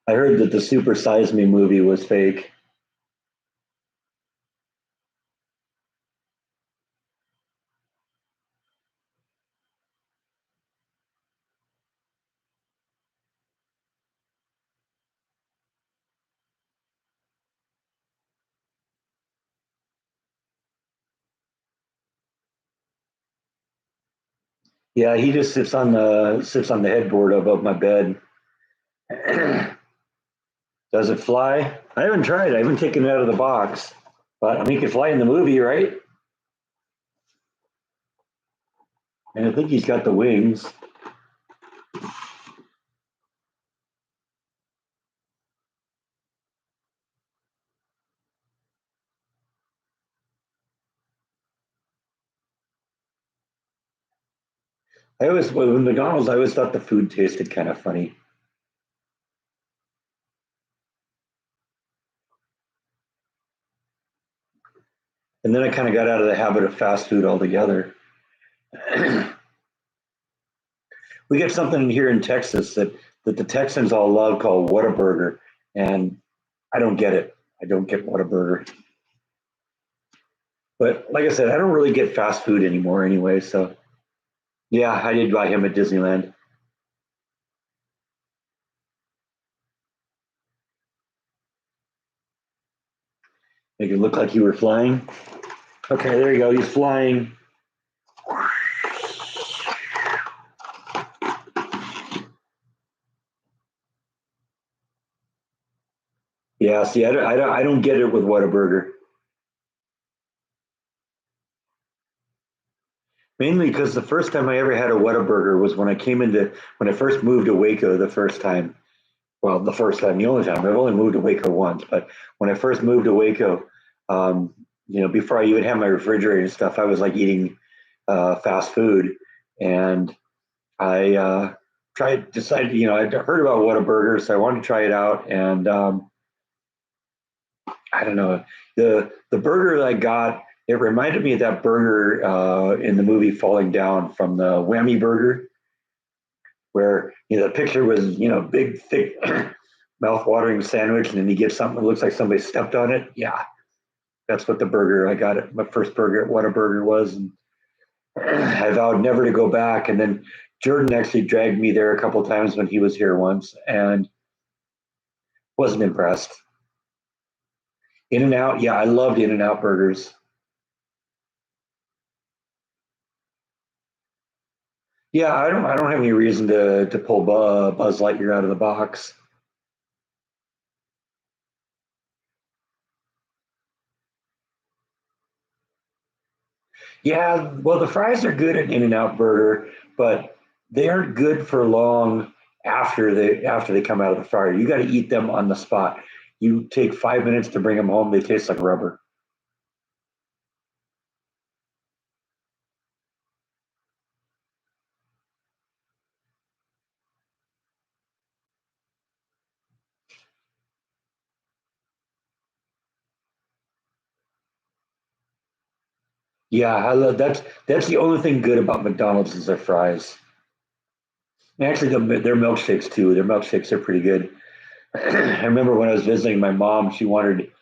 heard that the Super Size Me movie was fake. Yeah, he just sits on the headboard above my bed. Does it fly? I haven't tried. I haven't taken it out of the box, but I mean, he could fly in the movie, right? And I think he's got the wings. With McDonald's, I always thought the food tasted kind of funny. And then I kind of got out of the habit of fast food altogether. We get something here in Texas that the Texans all love called Whataburger, and I don't get it. I don't get Whataburger. But like I said, I don't really get fast food anymore anyway. So yeah, I did buy him at Disneyland. Make it look like you were flying. Okay, there you go. He's flying. Yeah, see, I don't get it with Whataburger. Mainly because the first time I ever had a Whataburger was when I first moved to Waco the first time. Well, the first time, the only time. I've only moved to Waco once, but when I first moved to Waco, before I even had my refrigerator and stuff, I was like eating fast food, and I decided, I'd heard about Whataburger, so I wanted to try it out, and I don't know, the burger that I got, it reminded me of that burger in the movie Falling Down from the Whammy Burger, where the picture was big, thick, mouth-watering sandwich, and then you get something that looks like somebody stepped on it. Yeah, that's what the burger I got at my first burger at Whataburger was, and I vowed never to go back. And then Jordan actually dragged me there a couple times when he was here once, and wasn't impressed. In and Out, yeah, I loved In and Out burgers. Yeah, I don't have any reason to pull Buzz Lightyear out of the box. Yeah, well, the fries are good at In and Out Burger, but they aren't good for long after they come out of the fryer. You got to eat them on the spot. You take 5 minutes to bring them home; they taste like rubber. Yeah, I love that's the only thing good about McDonald's is their fries. And actually, their milkshakes too. Their milkshakes are pretty good. I remember when I was visiting my mom, she wanted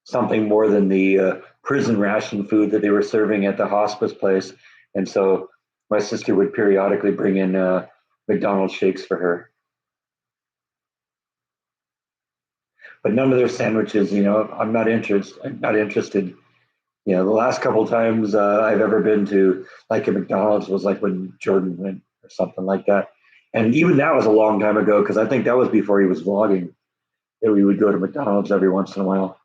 something more than the prison ration food that they were serving at the hospice place, and so my sister would periodically bring in McDonald's shakes for her. But none of their sandwiches, I'm not interested. I'm not interested. The last couple of times I've ever been to like a McDonald's was like when Jordan went or something like that. And even that was a long time ago because I think that was before he was vlogging that we would go to McDonald's every once in a while.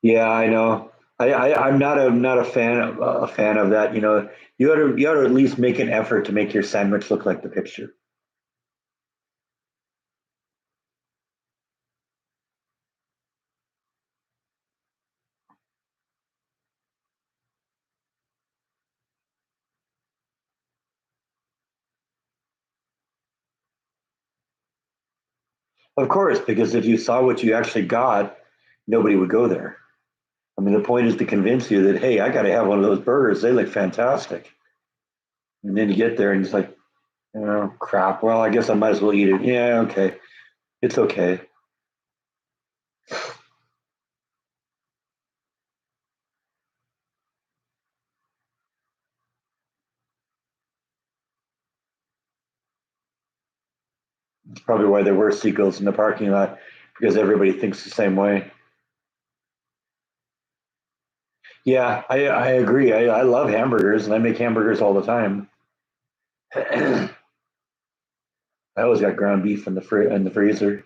Yeah, I know. I'm not a fan of that. You ought to at least make an effort to make your sandwich look like the picture. Of course, because if you saw what you actually got, nobody would go there. I mean, the point is to convince you that, hey, I got to have one of those burgers. They look fantastic. And then you get there and it's like, oh, crap. Well, I guess I might as well eat it. Yeah, okay. It's okay. It's probably why there were seagulls in the parking lot because everybody thinks the same way. Yeah, I agree. I love hamburgers and I make hamburgers all the time. I always got ground beef in the freezer.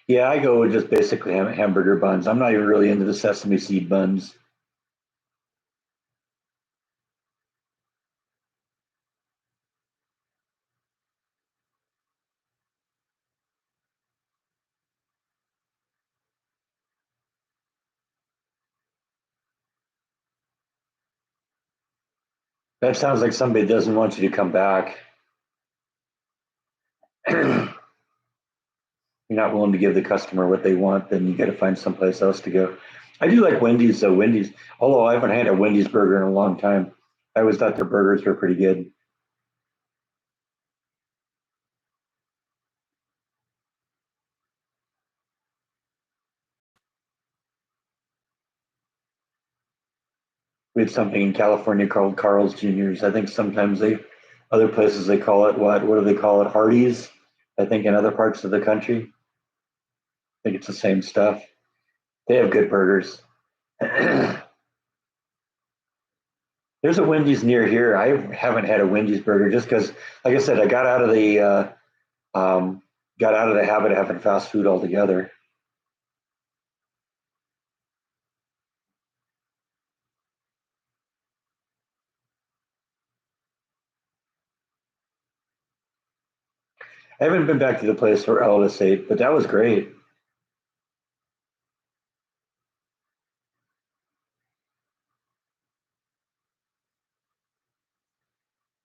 Yeah, I go with just basically hamburger buns. I'm not even really into the sesame seed buns. That sounds like somebody doesn't want you to come back. You're not willing to give the customer what they want, then you got to find someplace else to go. I do like Wendy's though. Wendy's, although I haven't had a Wendy's burger in a long time. I always thought their burgers were pretty good. We had something in California called Carl's Jr.'s. I think sometimes other places they call it what? What do they call it? Hardee's. I think in other parts of the country, I think it's the same stuff. They have good burgers. There's a Wendy's near here. I haven't had a Wendy's burger just because, like I said, I um, got out of the habit of having fast food altogether. I haven't been back to the place where Elvis ate, but that was great.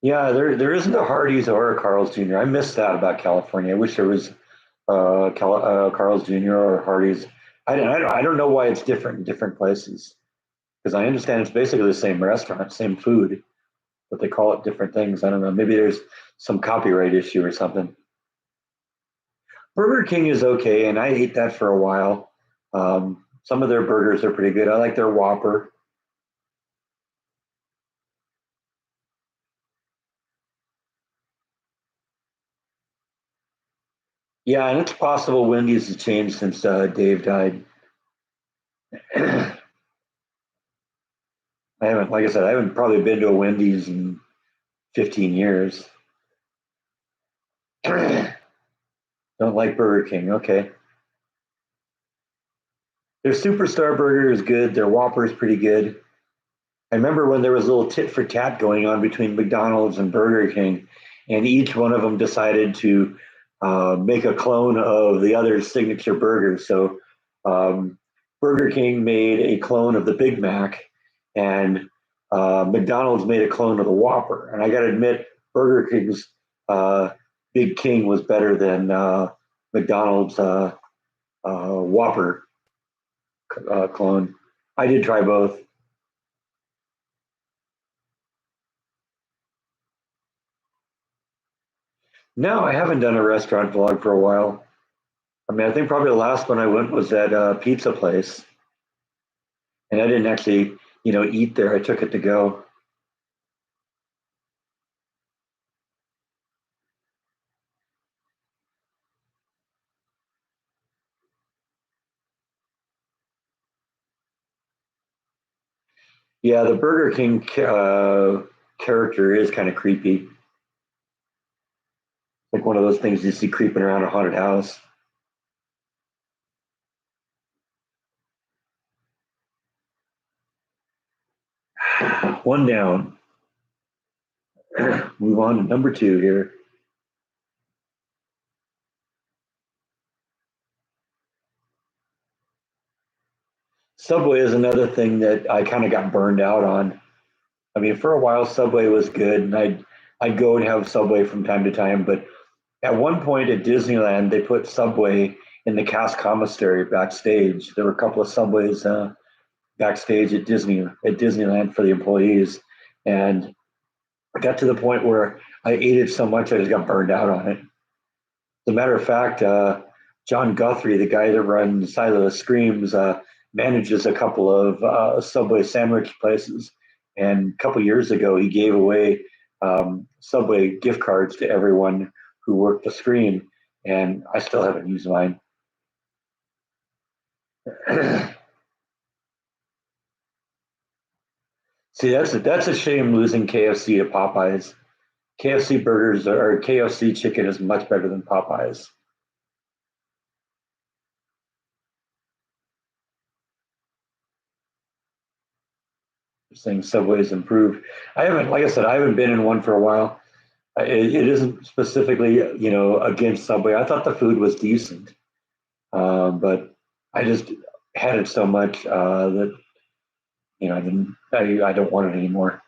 Yeah, there isn't a Hardee's or a Carl's Jr. I missed that about California. I wish there was Carl's Jr. or Hardee's. I don't know why it's different in different places because I understand it's basically the same restaurant, same food, but they call it different things. I don't know. Maybe there's some copyright issue or something. Burger King is okay, and I ate that for a while. Some of their burgers are pretty good. I like their Whopper. Yeah, and it's possible Wendy's has changed since Dave died. I haven't, like I said, I haven't probably been to a Wendy's in 15 years. Don't like Burger King. Okay. Their Superstar Burger is good. Their Whopper is pretty good. I remember when there was a little tit for tat going on between McDonald's and Burger King, and each one of them decided to make a clone of the other's signature burger. So Burger King made a clone of the Big Mac, and McDonald's made a clone of the Whopper. And I got to admit, Burger King's uh, Big King was better than McDonald's Whopper clone. I did try both. No, I haven't done a restaurant vlog for a while. I mean, I think probably the last one I went was at a pizza place, and I didn't actually, eat there. I took it to go. Yeah, the Burger King character is kind of creepy. Like one of those things you see creeping around a haunted house. One down. Move on to number two here. Subway is another thing that I kind of got burned out on. I mean, for a while, Subway was good, and I'd go and have Subway from time to time. But at one point at Disneyland, they put Subway in the cast commissary backstage. There were a couple of Subways backstage at Disneyland for the employees, and I got to the point where I ate it so much I just got burned out on it. As a matter of fact, John Guthrie, the guy that runs Silo of Screams, manages a couple of Subway sandwich places. And a couple years ago, he gave away Subway gift cards to everyone who worked the screen, and I still haven't used mine. See, that's a shame losing KFC to Popeyes. KFC burgers or KFC chicken is much better than Popeyes. Saying Subway's improved. I haven't, like I said, I haven't been in one for a while. It isn't specifically, against Subway. I thought the food was decent, but I just had it so much that I didn't. I don't want it anymore.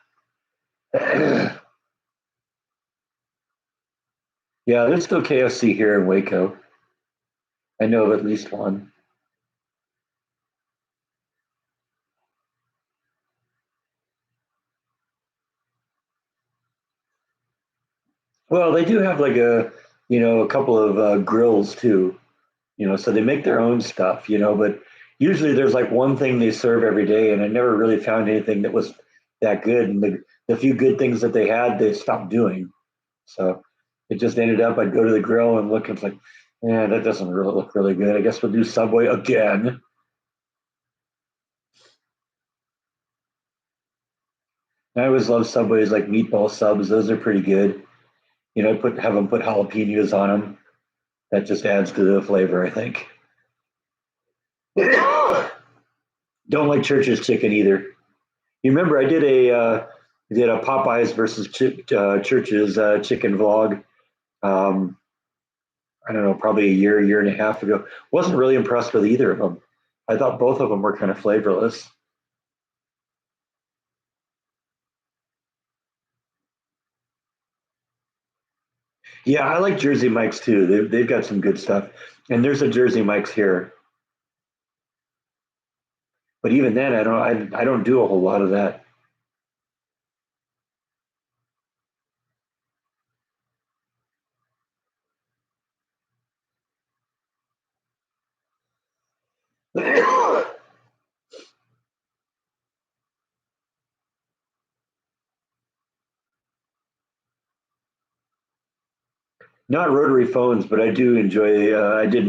Yeah, there's still KFC here in Waco. I know of at least one. Well, they do have like a couple of grills too. So they make their own stuff. But usually there's like one thing they serve every day, and I never really found anything that was that good. And the few good things that they had, they stopped doing. So it just ended up, I'd go to the grill and look, and it's like, yeah, that doesn't really look really good. I guess we'll do Subway again. I always love Subways like meatball subs. Those are pretty good. Have them put jalapenos on them. That just adds to the flavor, I think. Don't like Church's chicken either. You remember I did a Popeyes versus Church's chicken vlog. Um, I don't know, probably a year and a half ago. Wasn't really impressed with either of them. I thought both of them were kind of flavorless. Yeah, I like Jersey Mike's too. They've got some good stuff, and there's a Jersey Mike's here. But even then, I don't do a whole lot of that. Not rotary phones, but I do enjoy. I do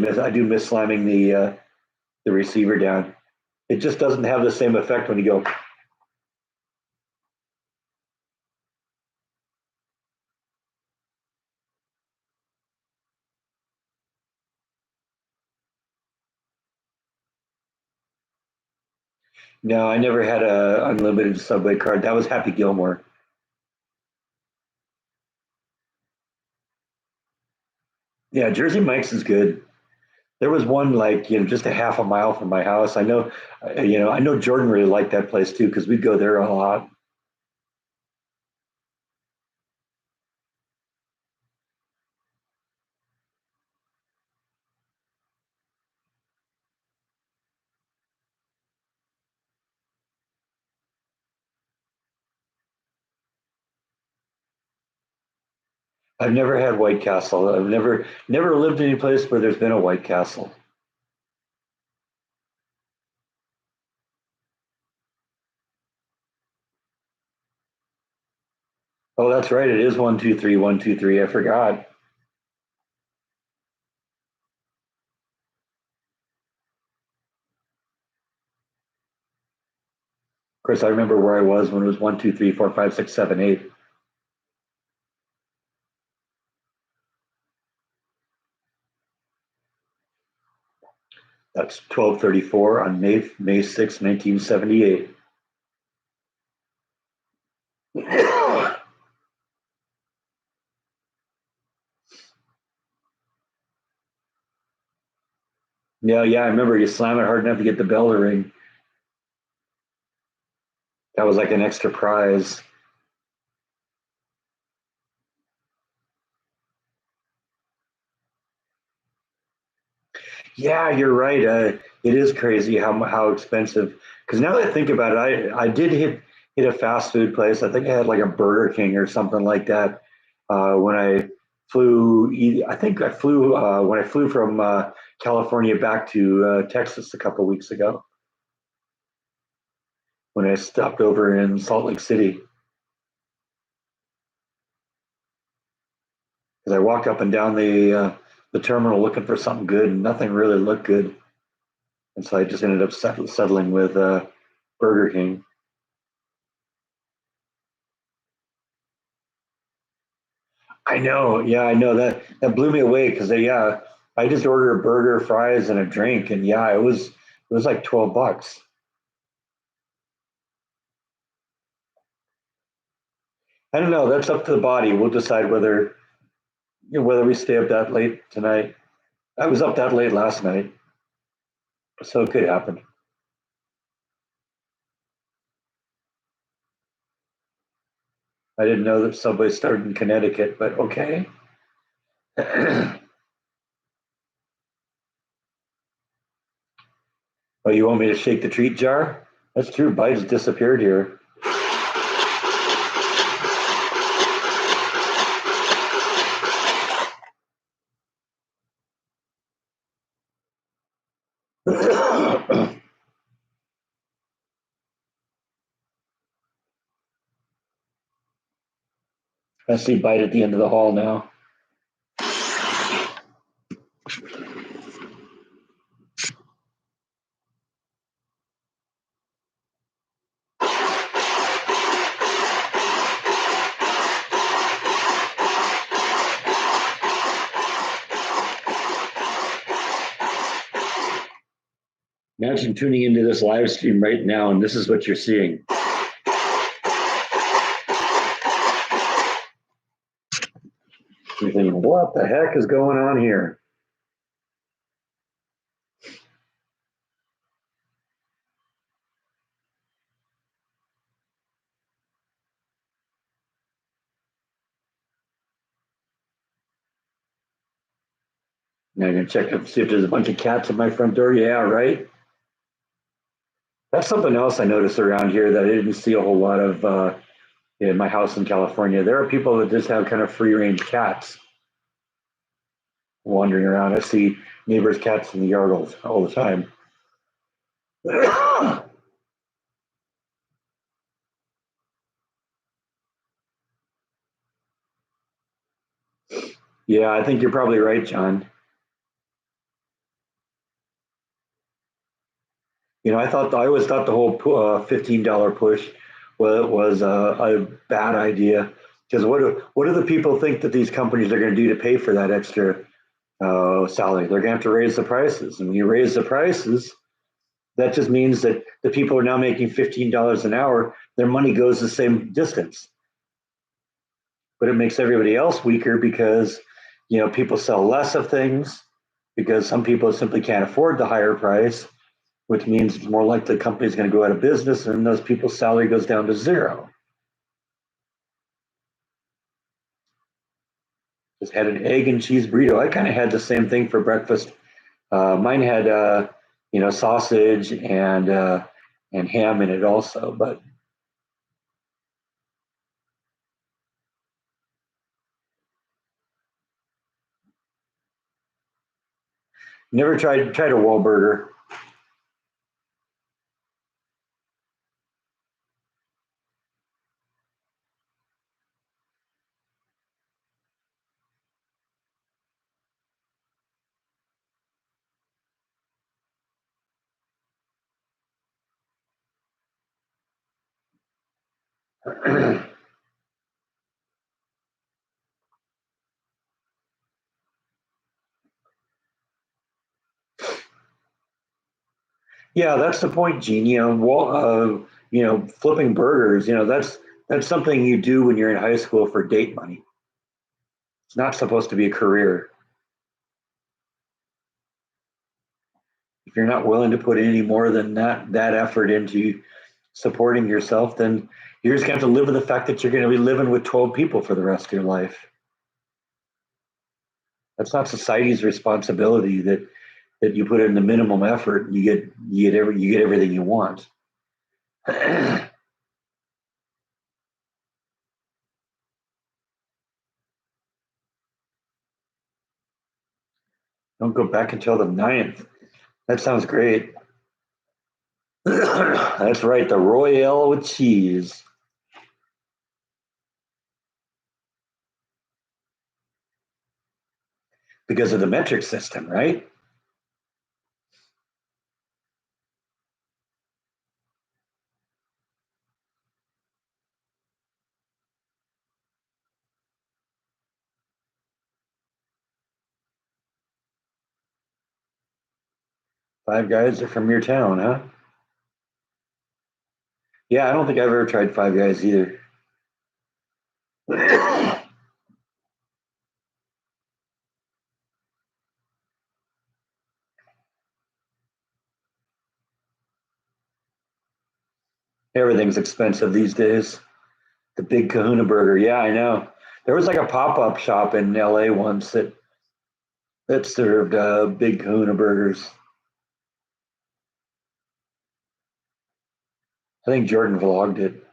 miss slamming the receiver down. It just doesn't have the same effect when you go. No, I never had a unlimited subway card. That was Happy Gilmore. Yeah, Jersey Mike's is good. There was one like just a half a mile from my house. I know Jordan really liked that place too because we'd go there a lot. I've never had White Castle. I've never lived any place where there's been a White Castle. Oh, that's right. It is 123, 123. I forgot. Of course, I remember where I was when it was 1, 2, 3, 4, 5, 6, 7, 8. That's 1234 on May 6, 1978. Yeah, I remember you slam it hard enough to get the bell to ring. That was like an extra prize. Yeah, you're right. It is crazy how expensive. Because now that I think about it, I did hit a fast food place. I think I had like a Burger King or something like that when I flew. I think I flew when I flew from California back to Texas a couple weeks ago when I stopped over in Salt Lake City. Because I walked up and down the terminal looking for something good, and nothing really looked good, and so I just ended up settling with Burger King. I know. Yeah, I know that blew me away because yeah, I just ordered a burger, fries, and a drink, and yeah, it was like $12. I don't know. That's up to the body. We'll decide whether we stay up that late tonight. I was up that late last night, so it could happen. I didn't know that Subway started in Connecticut, but okay. Oh, you want me to shake the treat jar? That's true. Biden's disappeared here. I see Bite at the end of the hall now. Imagine tuning into this live stream right now, and this is what you're seeing. You're thinking, what the heck is going on here? Now I'm gonna check to see if there's a bunch of cats at my front door. Yeah, right. That's something else I noticed around here that I didn't see a whole lot of in my house in California. There are people that just have kind of free range cats wandering around. I see neighbors' cats in the yard all the time. Yeah, I think you're probably right, John. I always thought the whole $15 push was a bad idea because what do the people think that these companies are going to do to pay for that extra salary? They're going to have to raise the prices, and when you raise the prices, that just means that the people who are now making $15 an hour, their money goes the same distance, but it makes everybody else weaker because people sell less of things because some people simply can't afford the higher price, which means it's more likely the company's going to go out of business and those people's salary goes down to zero. Just had an egg and cheese burrito. I kind of had the same thing for breakfast. Mine had sausage and ham in it also, but never tried a Wahlburger. Yeah, that's the point, Gene. Flipping burgers. That's something you do when you're in high school for date money. It's not supposed to be a career. If you're not willing to put any more than that effort into supporting yourself, then you're just going to have to live with the fact that you're going to be living with 12 people for the rest of your life. That's not society's responsibility that you put in the minimum effort and you get everything you want. Don't go back until the ninth. That sounds great. That's right, the Royale with cheese. Because of the metric system, right? 5 Guys are from your town, huh? Yeah, I don't think I've ever tried 5 Guys either. Everything's expensive these days. The Big Kahuna Burger. Yeah, I know. There was like a pop-up shop in LA once that served Big Kahuna burgers. I think Jordan vlogged it.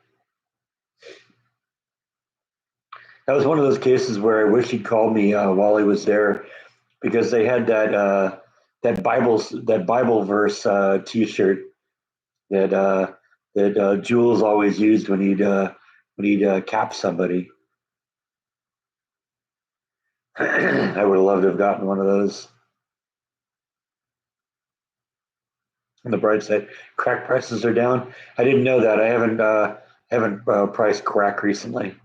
That was one of those cases where I wish he'd called me while he was there because they had that Bible verse T-shirt that Jules always used when he'd cap somebody. I would have loved to have gotten one of those. On the bright side, crack prices are down. I didn't know that. I haven't priced crack recently.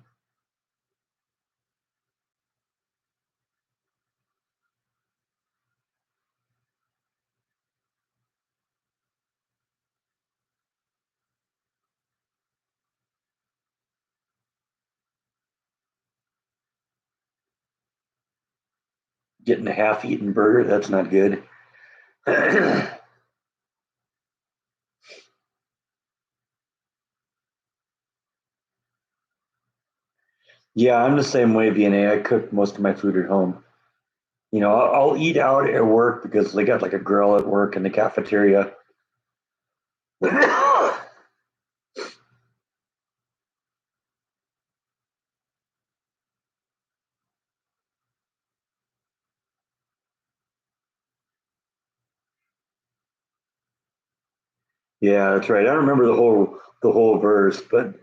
Getting a half-eaten burger, that's not good. Yeah, I'm the same way, VNA. I cook most of my food at home. I'll eat out at work because they got like a grill at work in the cafeteria. Yeah, that's right. I don't remember the whole verse, but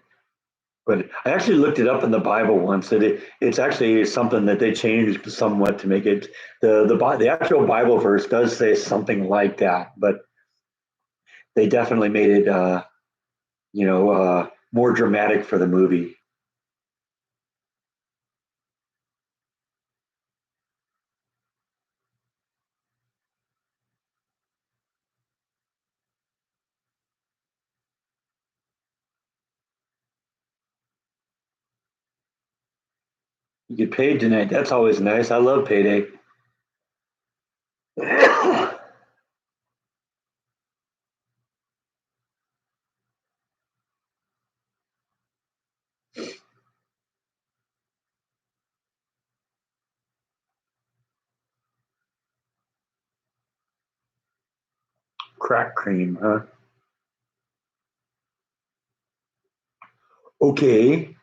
I actually looked it up in the Bible once. It's actually something that they changed somewhat to make it the actual Bible verse does say something like that, but they definitely made it more dramatic for the movie. You get paid tonight. That's always nice. I love payday. Crack cream, huh? Okay.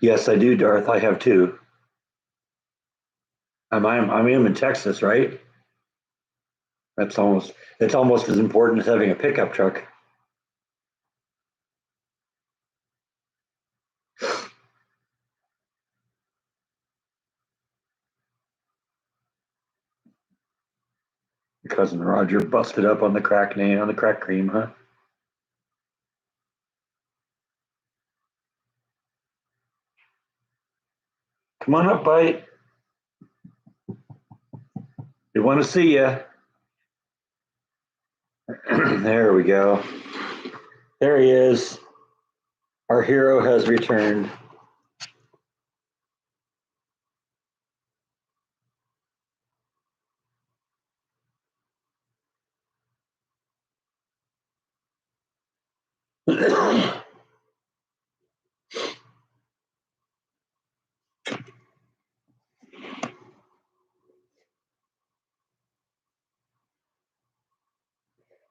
Yes, I do, Darth. I have two. I'm in Texas, right? That's almost it's almost as important as having a pickup truck. Your cousin Roger busted up on the crack cream, huh? Come on up, bite. We want to see you. There we go. There he is. Our hero has returned.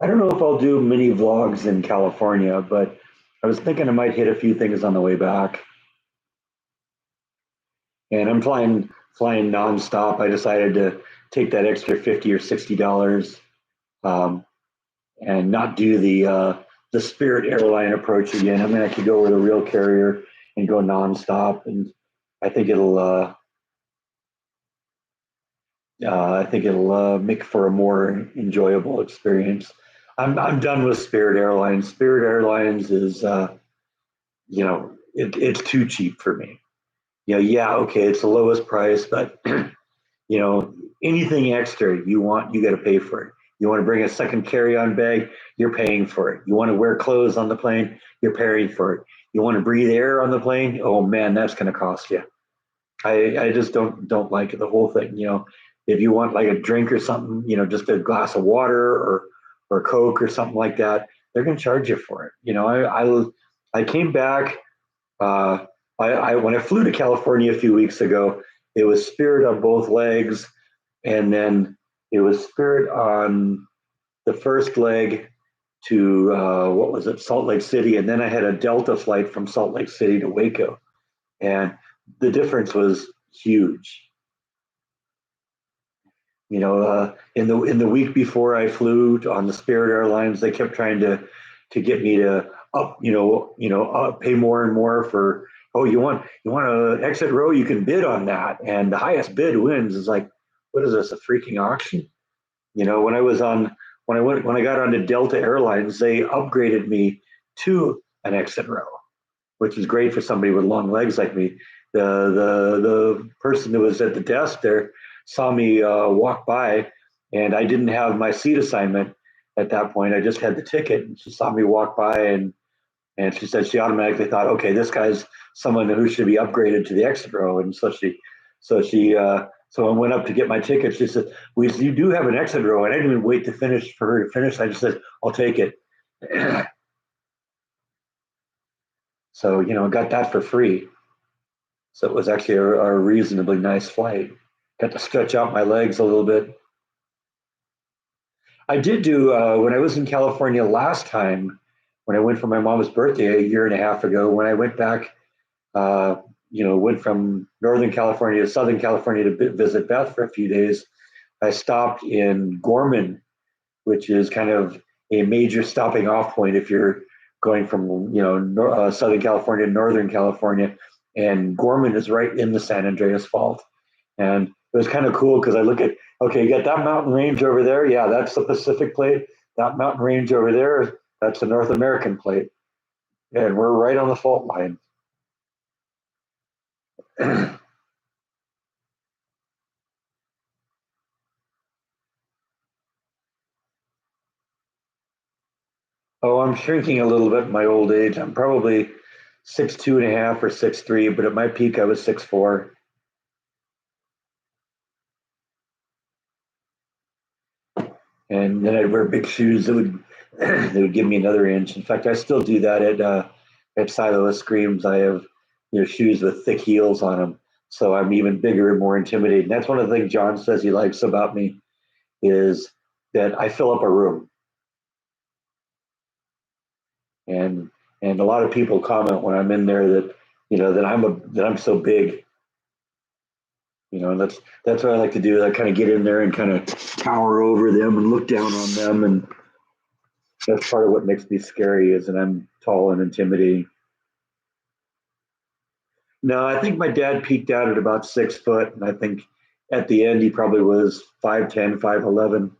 I don't know if I'll do mini vlogs in California, but I was thinking I might hit a few things on the way back. And I'm flying nonstop. I decided to take that extra 50 or $60 um, and not do the Spirit airline approach again. I mean, I could go with a real carrier and go nonstop, and I think it'll make for a more enjoyable experience. I'm done with Spirit Airlines. Spirit Airlines is it's too cheap for me. Yeah, okay, it's the lowest price, but you know, anything extra you got to pay for it. You want to bring a second carry-on bag, you're paying for it. You want to wear clothes on the plane, you're paying for it. You want to breathe air on the plane, oh man, that's going to cost you. I just don't like it, the whole thing. If you want like a drink or something, just a glass of water or Coke or something like that, they're going to charge you for it. I came back. Uh, when I flew to California a few weeks ago, it was Spirit on both legs, and then it was Spirit on the first leg to what was it, Salt Lake City, and then I had a Delta flight from Salt Lake City to Waco, and the difference was huge. In the week before I flew on the Spirit Airlines, they kept trying to get me to pay more and more for. Oh, you want an exit row? You can bid on that, and the highest bid wins. Is like, what is this? A freaking auction? When I got onto Delta Airlines, they upgraded me to an exit row, which is great for somebody with long legs like me. The person who was at the desk there saw me walk by, and I didn't have my seat assignment at that point. I just had the ticket, and she saw me walk by, and she said she automatically thought, okay, this guy's someone who should be upgraded to the exit row, and so I went up to get my ticket. She said, you do have an exit row, and I didn't even wait to finish for her to finish. I just said, I'll take it. So I got that for free. So it was actually a reasonably nice flight. Got to stretch out my legs a little bit. I did do when I was in California last time, when I went for my mom's birthday a year and a half ago. When I went back, went from Northern California to Southern California to visit Beth for a few days. I stopped in Gorman, which is kind of a major stopping off point if you're going from Southern California to Northern California, and Gorman is right in the San Andreas Fault. And it was kind of cool because I look at, okay, you got that mountain range over there. Yeah, that's the Pacific plate. That mountain range over there, that's the North American plate. And we're right on the fault line. Oh, I'm shrinking a little bit in my old age. I'm probably 6'2.5" or 6'3", but at my peak I was 6'4". And then I'd wear big shoes that would that would give me another inch. In fact, I still do that at Silo Screams. I have shoes with thick heels on them, so I'm even bigger and more intimidating. That's one of the things John says he likes about me is that I fill up a room, and a lot of people comment when I'm in there that that I'm so big. And that's what I like to do. I kind of get in there and kind of tower over them and look down on them, and that's part of what makes me scary is that I'm tall and intimidating. No, I think my dad peaked out at about 6 foot, and I think at the end he probably was 5'10", 5'11".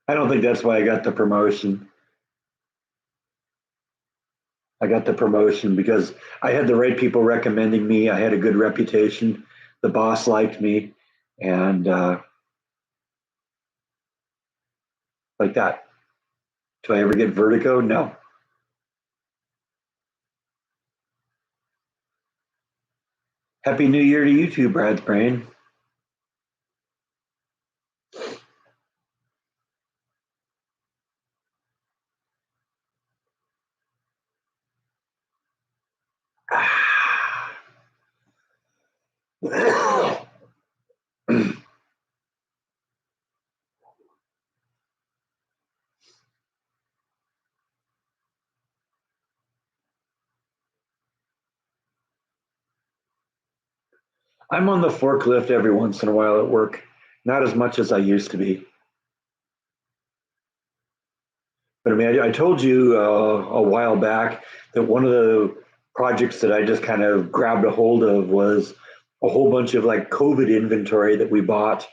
I don't think that's why I got the promotion. I got the promotion because I had the right people recommending me. I had a good reputation. The boss liked me, and like that. Do I ever get vertigo? No. Happy New Year to you too, Brad's brain. I'm on the forklift every once in a while at work, not as much as I used to be. But I mean, I told you a while back that one of the projects that I just kind of grabbed a hold of was a whole bunch of like COVID inventory that we bought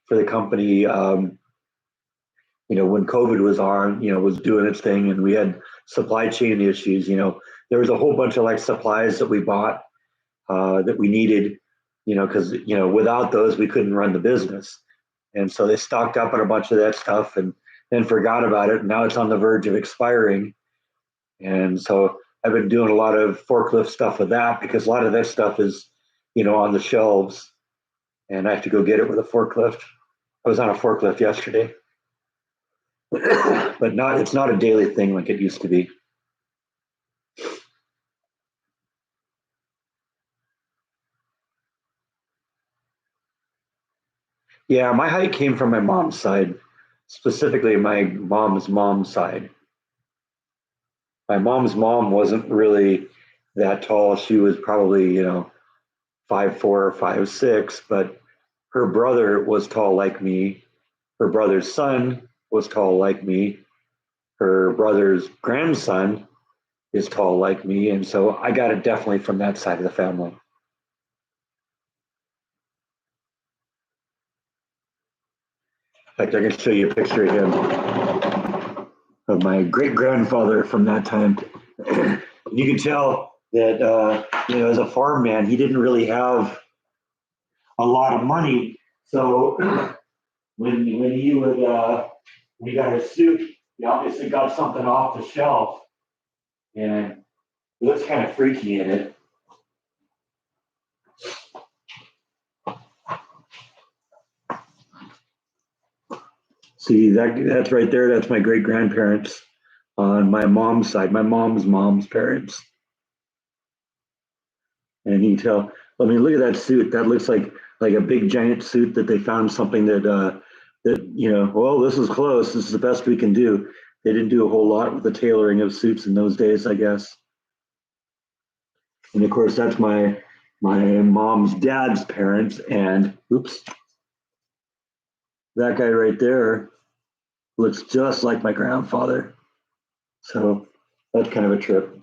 for the company. When COVID was on, was doing its thing, and we had supply chain issues. There was a whole bunch of like supplies that we bought that we needed, because without those we couldn't run the business. And so they stocked up on a bunch of that stuff and then forgot about it. And now it's on the verge of expiring. And so I've been doing a lot of forklift stuff with that because a lot of that stuff is, on the shelves, and I have to go get it with a forklift. I was on a forklift yesterday, but it's not a daily thing like it used to be. Yeah, my height came from my mom's side, specifically my mom's side. My mom's mom wasn't really that tall. She was probably, 5'4" or 5'6", but her brother was tall like me. Her brother's son was tall like me. Her brother's grandson is tall like me. And so I got it definitely from that side of the family. In fact, I can show you a picture of him, of my great grandfather from that time. You can tell that, as a farm man, he didn't really have a lot of money. So when he got his suit, he obviously got something off the shelf, and it looks kind of freaky in it. See that's right there. That's my great grandparents on my mom's side, my mom's parents, and you can tell. I mean, look at that suit. That looks like a big giant suit that they found something that well, this is close. This is the best we can do. They didn't do a whole lot with the tailoring of suits in those days, I guess. And of course, that's my mom's dad's parents. And oops, that guy right there looks just like my grandfather. So that's kind of a trip.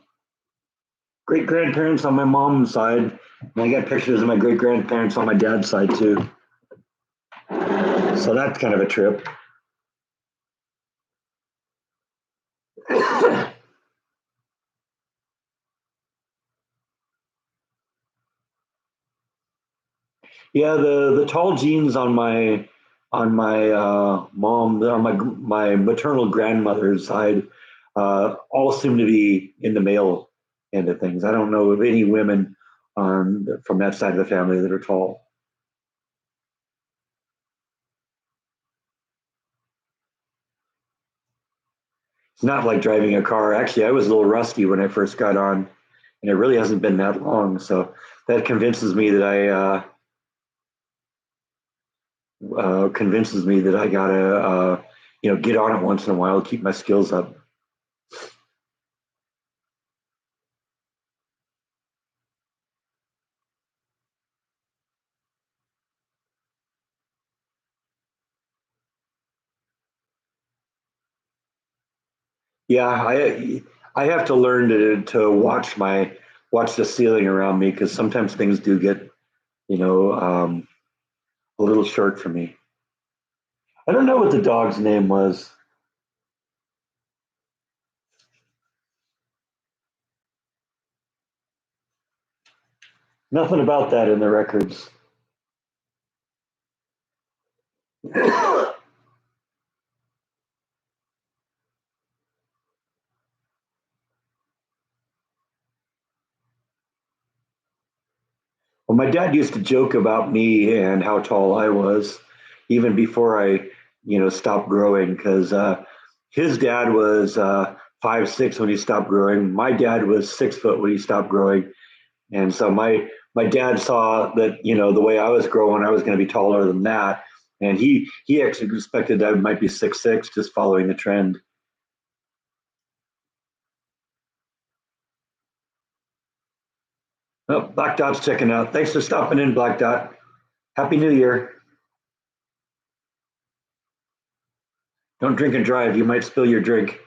Great grandparents on my mom's side, and I got pictures of my great grandparents on my dad's side too. So that's kind of a trip. Yeah, the tall genes on my maternal grandmother's side all seem to be in the male end of things. I don't know of any women from that side of the family that are tall. It's not like driving a car. Actually, I was a little rusty when I first got on, and it really hasn't been that long. So that convinces me that I gotta get on it once in a while, keep my skills up. Yeah, I have to learn to watch the ceiling around me because sometimes things do get you know a little short for me. I don't know what the dog's name was. Nothing about that in the records. Well, my dad used to joke about me and how tall I was, even before I, stopped growing. Because his dad was 5'6" when he stopped growing. My dad was 6 foot when he stopped growing, and so my dad saw that the way I was growing, I was going to be taller than that, and he actually expected I might be 6'6", just following the trend. Oh, Black Dot's checking out. Thanks for stopping in, Black Dot. Happy New Year. Don't drink and drive. You might spill your drink.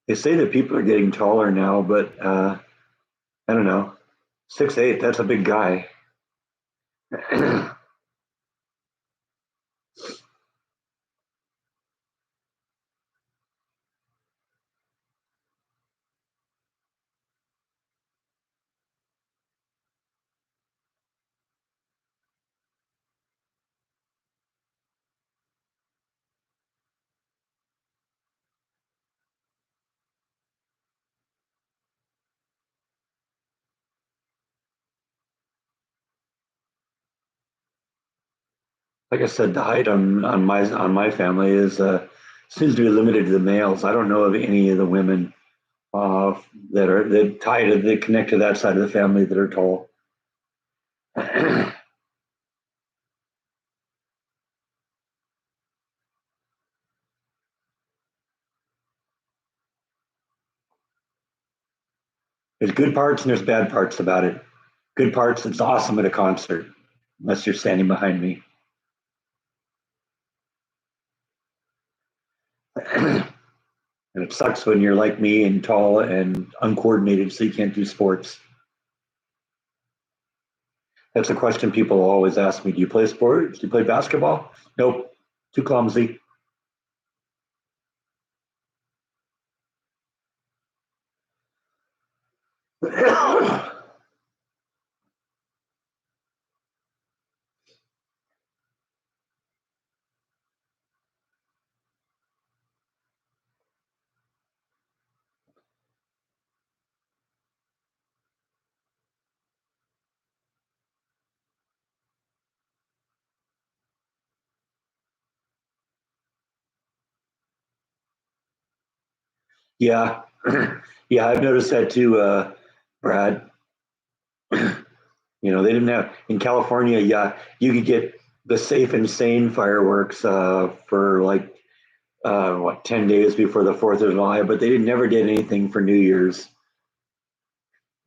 They say that people are getting taller now, but I don't know. 6'8", that's a big guy. Like I said, the height on my family is seems to be limited to the males. I don't know of any of the women uh, that connect to that side of the family that are tall. There's good parts and there's bad parts about it. Good parts, it's awesome at a concert, unless you're standing behind me. And it sucks when you're like me and tall and uncoordinated, so you can't do sports. That's a question people always ask me. Do you play sports? Do you play basketball? Nope, too clumsy. Yeah, yeah, I've noticed that too, Brad. They didn't have in California. Yeah, you could get the Safe and Sane fireworks for like 10 days before the Fourth of July, but they never did anything for New Year's,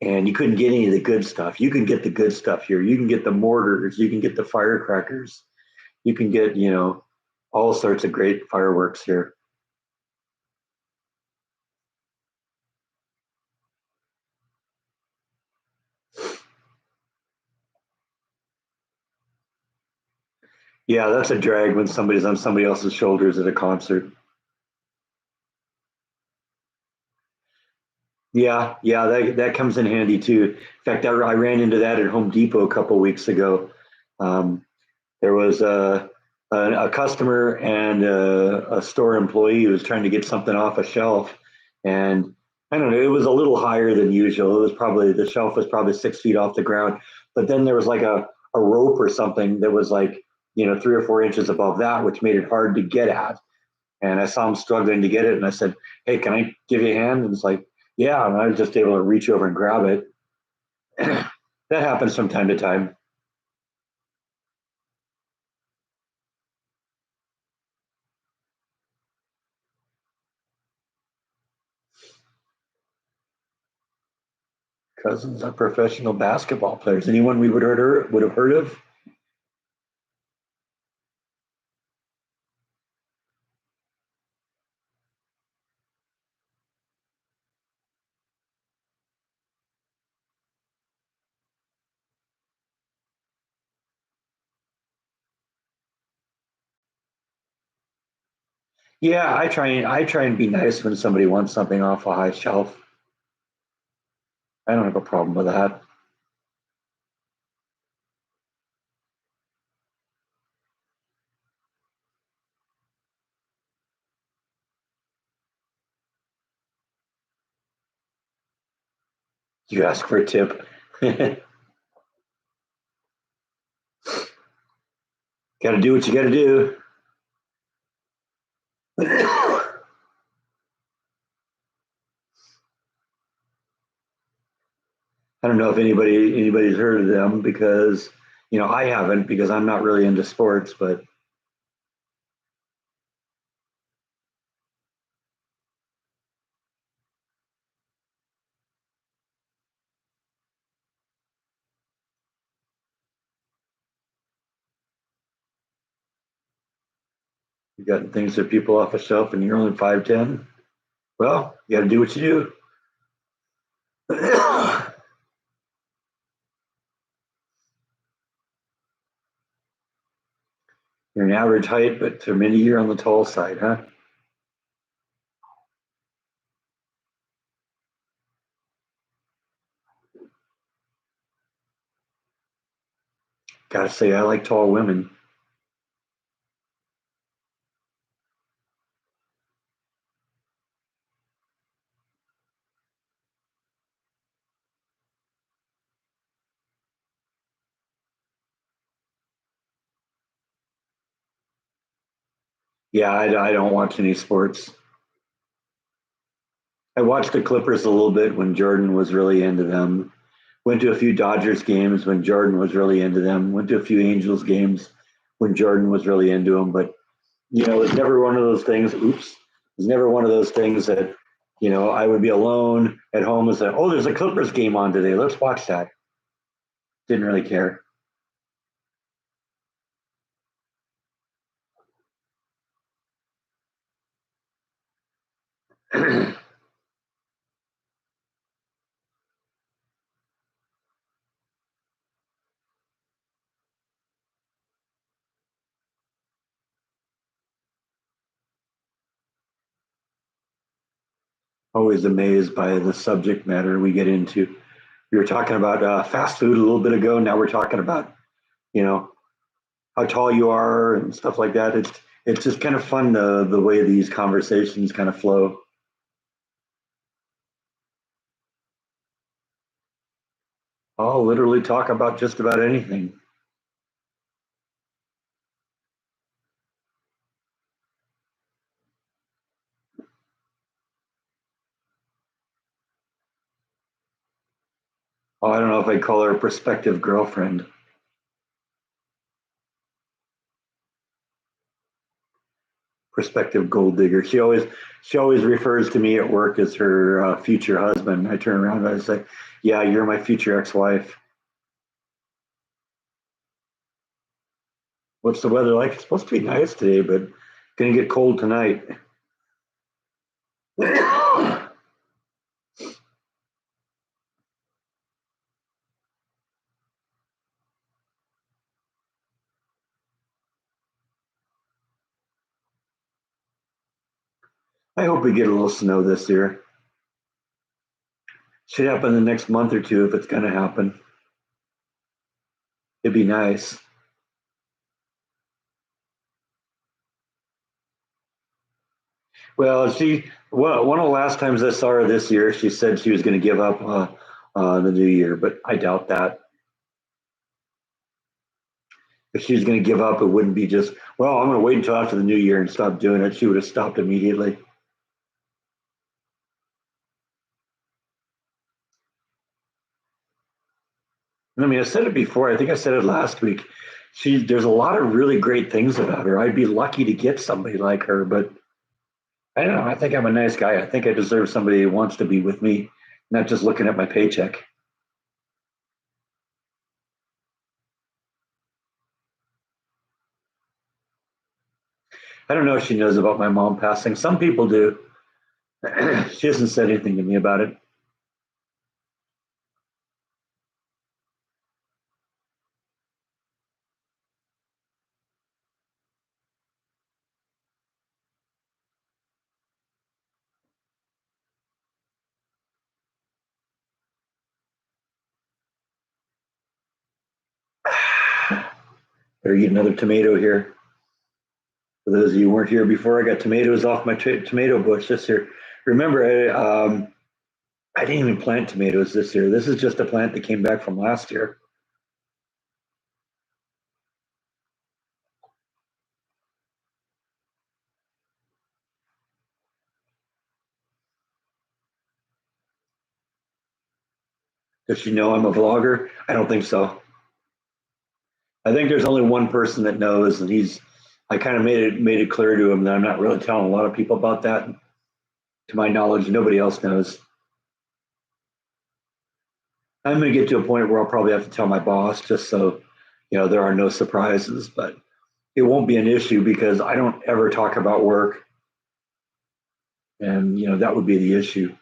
and you couldn't get any of the good stuff. You can get the good stuff here. You can get the mortars. You can get the firecrackers. You can get all sorts of great fireworks here. Yeah, that's a drag when somebody's on somebody else's shoulders at a concert. Yeah, yeah, that comes in handy too. In fact, I ran into that at Home Depot a couple weeks ago. Um, there was a customer and a store employee who was trying to get something off a shelf, and I don't know, it was a little higher than usual. It was probably the shelf was probably 6 feet off the ground, but then there was like a rope or something that was like 3 or 4 inches above that, which made it hard to get at. And I saw him struggling to get it, and I said, "Hey, can I give you a hand?" And it's like, "Yeah," and I was just able to reach over and grab it. That happens from time to time. Cousins are professional basketball players. Anyone we would have heard of? Yeah, I try and be nice when somebody wants something off a high shelf. I don't have a problem with that. You ask for a tip. Got to do what you got to do. I don't know if anybody's heard of them because I haven't because I'm not really into sports, but you got things that people off a shelf and you're only 5'10". Well, you got to do what you do. You're an average height, but for many you're on the tall side, huh? Gotta say, I like tall women. Yeah, I don't watch any sports. I watched the Clippers a little bit when Jordan was really into them. Went to a few Dodgers games when Jordan was really into them. Went to a few Angels games when Jordan was really into them. But it was never one of those things. Oops, it was never one of those things that I would be alone at home and say, "Oh, there's a Clippers game on today. Let's watch that." Didn't really care. Always amazed by the subject matter we get into. We were talking about fast food a little bit ago. Now we're talking about you know how tall you are and stuff like that. It's just kind of fun the way these conversations kind of flow. I'll literally talk about just about anything. Oh, I don't know if I call her a prospective girlfriend, prospective gold digger. She always refers to me at work as her future husband. I turn around and I say, "Yeah, you're my future ex-wife." What's the weather like? It's supposed to be nice today, but gonna get cold tonight. I hope we get a little snow this year. Should happen the next month or two if it's gonna happen. It'd be nice. Well, one of the last times I saw her this year, she said she was going to give up the new year, but I doubt that. If she was going to give up, it wouldn't be just, well, I'm going to wait until after the new year and stop doing it. She would have stopped immediately. I mean, I said it before. I think I said it last week. There's a lot of really great things about her. I'd be lucky to get somebody like her, but I don't know. I think I'm a nice guy. I think I deserve somebody who wants to be with me, not just looking at my paycheck. I don't know if she knows about my mom passing. Some people do. She hasn't said anything to me about it. Better eat another tomato here. For those of you who weren't here before, I got tomatoes off my tomato bush this year. Remember, I didn't even plant tomatoes this year. This is just a plant that came back from last year. Does she know I'm a vlogger? I don't think so. I think there's only one person that knows, and I kind of made it clear to him that I'm not really telling a lot of people about that. To my knowledge, nobody else knows. I'm going to get to a point where I'll probably have to tell my boss just so there are no surprises, but it won't be an issue because I don't ever talk about work, and that would be the issue.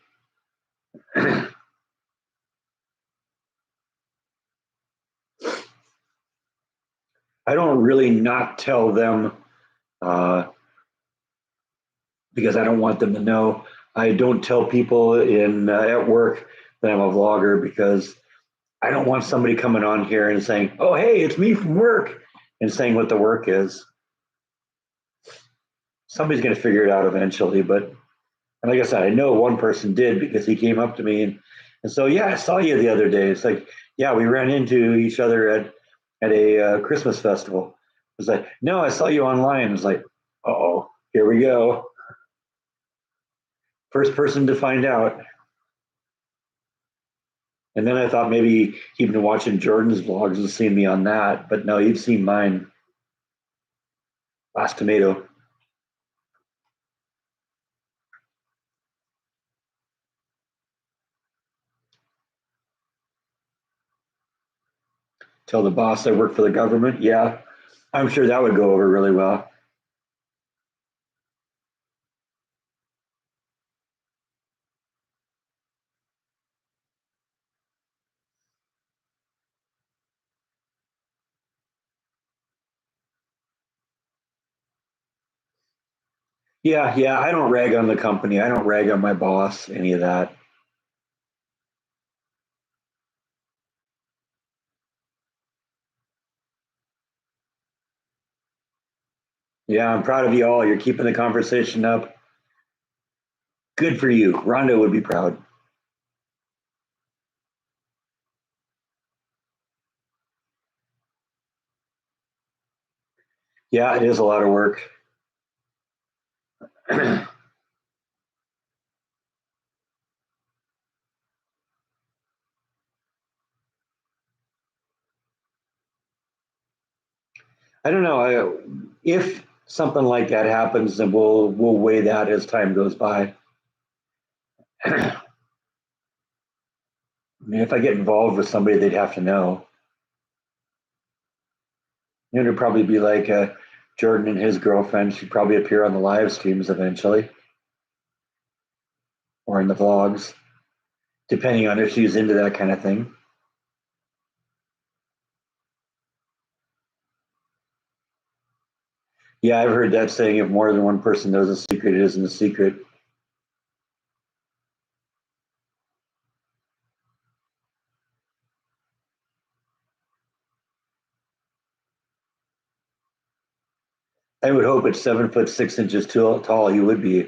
I don't really not tell them uh, because I don't want them to know. I don't tell people in at work that I'm a vlogger because I don't want somebody coming on here and saying, "Oh, hey, it's me from work," and saying what the work is. Somebody's going to figure it out eventually, but and like I said, I know one person did because he came up to me and so yeah, I saw you the other day. It's like, yeah, we ran into each other at a Christmas festival. It's like, no, I saw you online. It's like, oh, here we go. First person to find out. And then I thought maybe he'd been watching Jordan's vlogs and seen me on that, but no, you've seen mine. Last tomato. Tell the boss I work for the government. Yeah, I'm sure that would go over really well. Yeah, yeah. I don't rag on the company. I don't rag on my boss, any of that. Yeah, I'm proud of you all. You're keeping the conversation up. Good for you. Rhonda would be proud. Yeah, it is a lot of work. I don't know. If something like that happens, then we'll weigh that as time goes by. I mean, if I get involved with somebody, they'd have to know. It'd probably be like Jordan and his girlfriend. She'd probably appear on the live streams eventually, or in the vlogs, depending on if she's into that kind of thing. Yeah, I've heard that saying: if more than one person knows a secret, it isn't a secret. I would hope at 7 foot 6 inches tall, you would be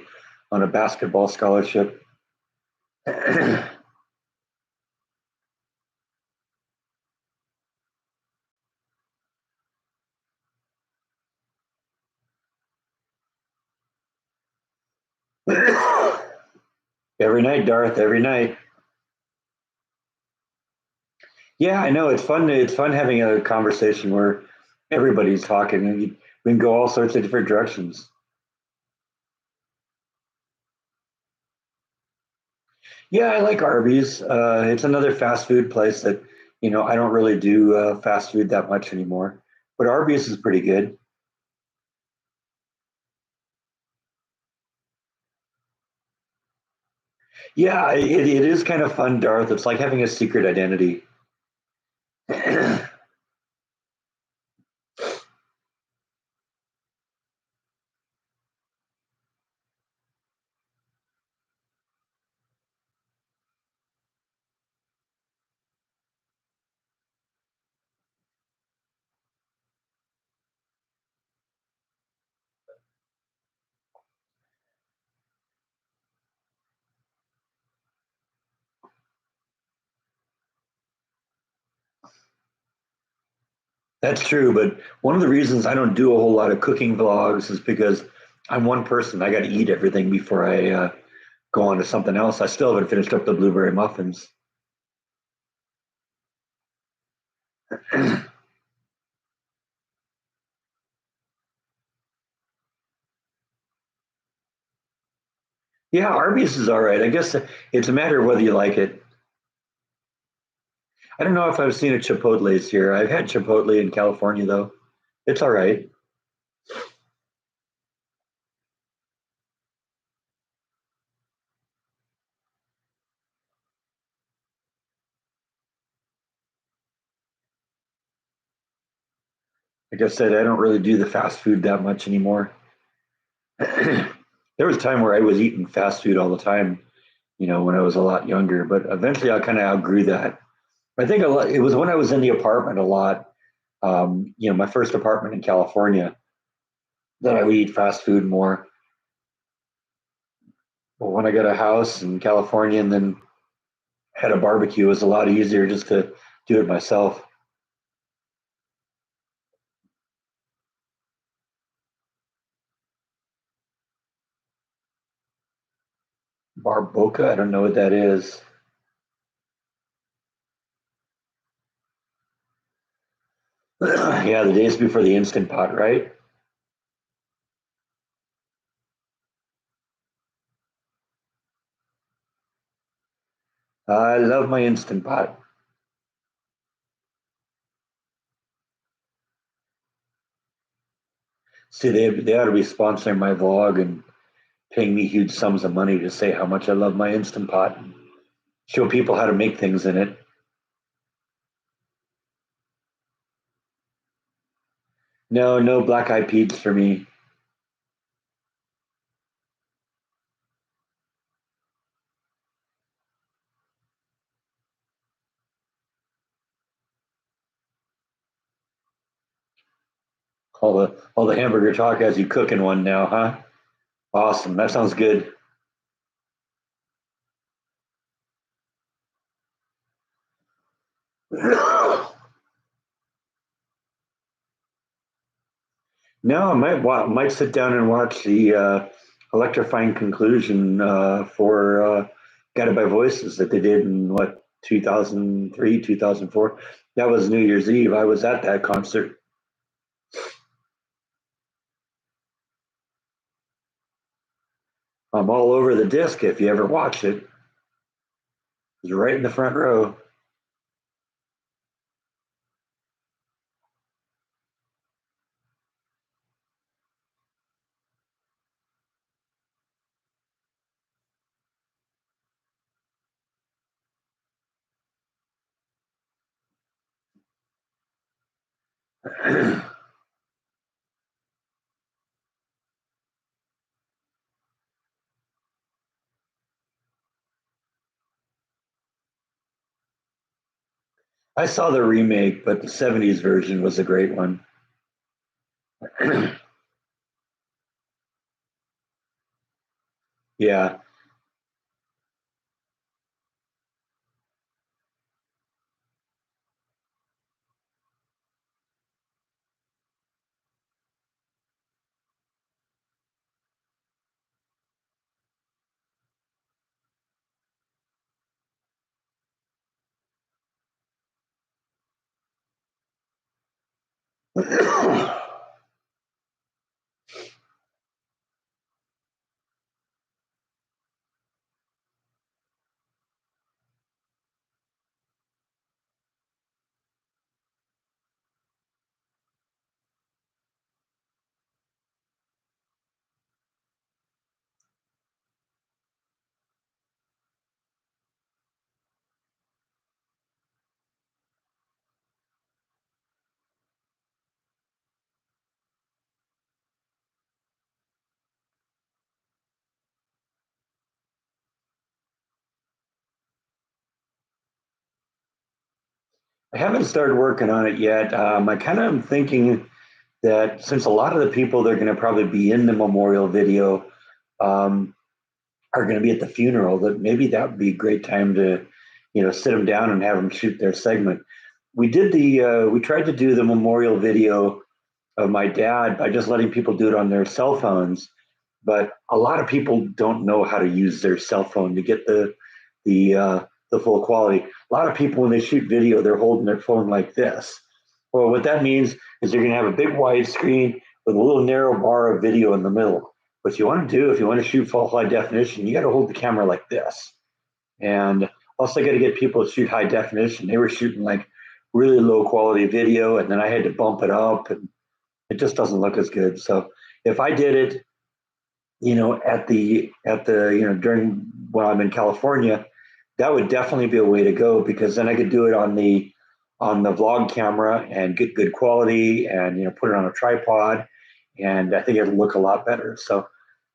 on a basketball scholarship. Every night, Darth, every night. Yeah, I know. It's fun. It's fun having a conversation where everybody's talking and we can go all sorts of different directions. Yeah, I like Arby's. It's another fast food place that, I don't really do fast food that much anymore, but Arby's is pretty good. Yeah, it is kind of fun, Darth. It's like having a secret identity. That's true, but one of the reasons I don't do a whole lot of cooking vlogs is because I'm one person. I got to eat everything before I go on to something else. I still haven't finished up the blueberry muffins. Yeah, Arby's is all right. I guess it's a matter of whether you like it. I don't know if I've seen a Chipotle's here. I've had Chipotle in California though. It's all right. Like I said, I don't really do the fast food that much anymore. There was a time where I was eating fast food all the time, when I was a lot younger, but eventually I kind of outgrew that. I think a lot, it was when I was in the apartment a lot, my first apartment in California, that I would eat fast food more. But when I got a house in California and then had a barbecue, it was a lot easier just to do it myself. Barboca, I don't know what that is. Yeah, the days before the Instant Pot, right? I love my Instant Pot. See, they ought to be sponsoring my vlog and paying me huge sums of money to say how much I love my Instant Pot and show people how to make things in it. No, no black eyed peas for me. All the hamburger talk as you cooking one now, huh? Awesome. That sounds good. No, I might sit down and watch the electrifying conclusion for Guided by Voices that they did in what 2003, 2004. That was New Year's Eve. I was at that concert. I'm all over the disc. If you ever watch it, it's right in the front row. I saw the remake, but the '70s version was a great one. Yeah. I haven't started working on it yet. I kind of am thinking that since a lot of the people that are going to probably be in the memorial video um, are going to be at the funeral, that maybe that would be a great time to, sit them down and have them shoot their segment. We tried to do the memorial video of my dad by just letting people do it on their cell phones, but a lot of people don't know how to use their cell phone to get the the full quality. A lot of people when they shoot video, they're holding their phone like this. Well, what that means is you're going to have a big wide screen with a little narrow bar of video in the middle. What you want to do if you want to shoot full high definition, you got to hold the camera like this. And also got to get people to shoot high definition. They were shooting like really low quality video, and then I had to bump it up, and it just doesn't look as good. So if I did it, at the during when I'm in California, that would definitely be a way to go because then I could do it on the vlog camera and get good quality and put it on a tripod, and I think it'll look a lot better. So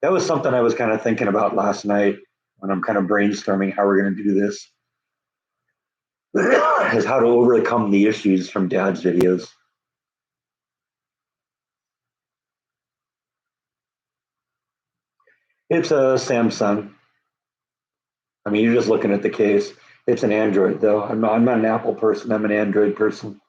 that was something I was kind of thinking about last night when I'm kind of brainstorming how we're going to do this, is how to overcome the issues from Dad's videos. It's a Samsung. I mean, you're just looking at the case. It's an Android, though. I'm not an Apple person. I'm an Android person.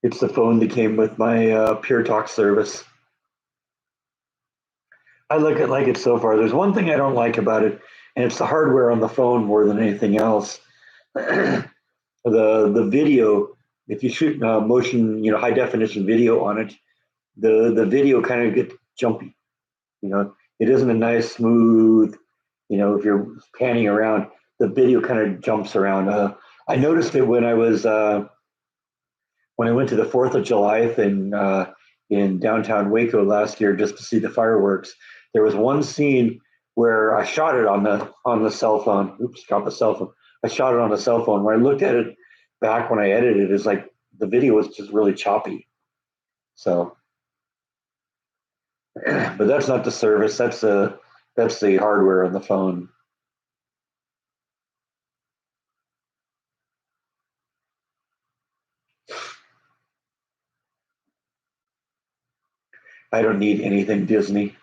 It's the phone that came with my Pure Talk service. I look at like it so far. There's one thing I don't like about it, and it's the hardware on the phone more than anything else. The video, if you shoot motion, high definition video on it, the video kind of gets jumpy. It isn't a nice smooth. If you're panning around, the video kind of jumps around. I noticed it when I went to the Fourth of July thing in downtown Waco last year just to see the fireworks. There was one scene where I shot it on the cell phone. Oops, dropped the cell phone. I shot it on the cell phone. When I looked at it back when I edited it, it's like the video was just really choppy. So, but that's not the service. That's the hardware on the phone. I don't need anything Disney,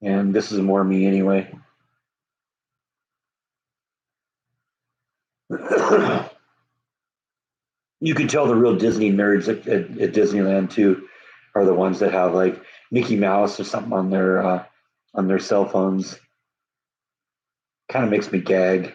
and this is more me anyway. You can tell the real Disney nerds at Disneyland too are the ones that have like Mickey Mouse or something on their cell phones. Kind of makes me gag.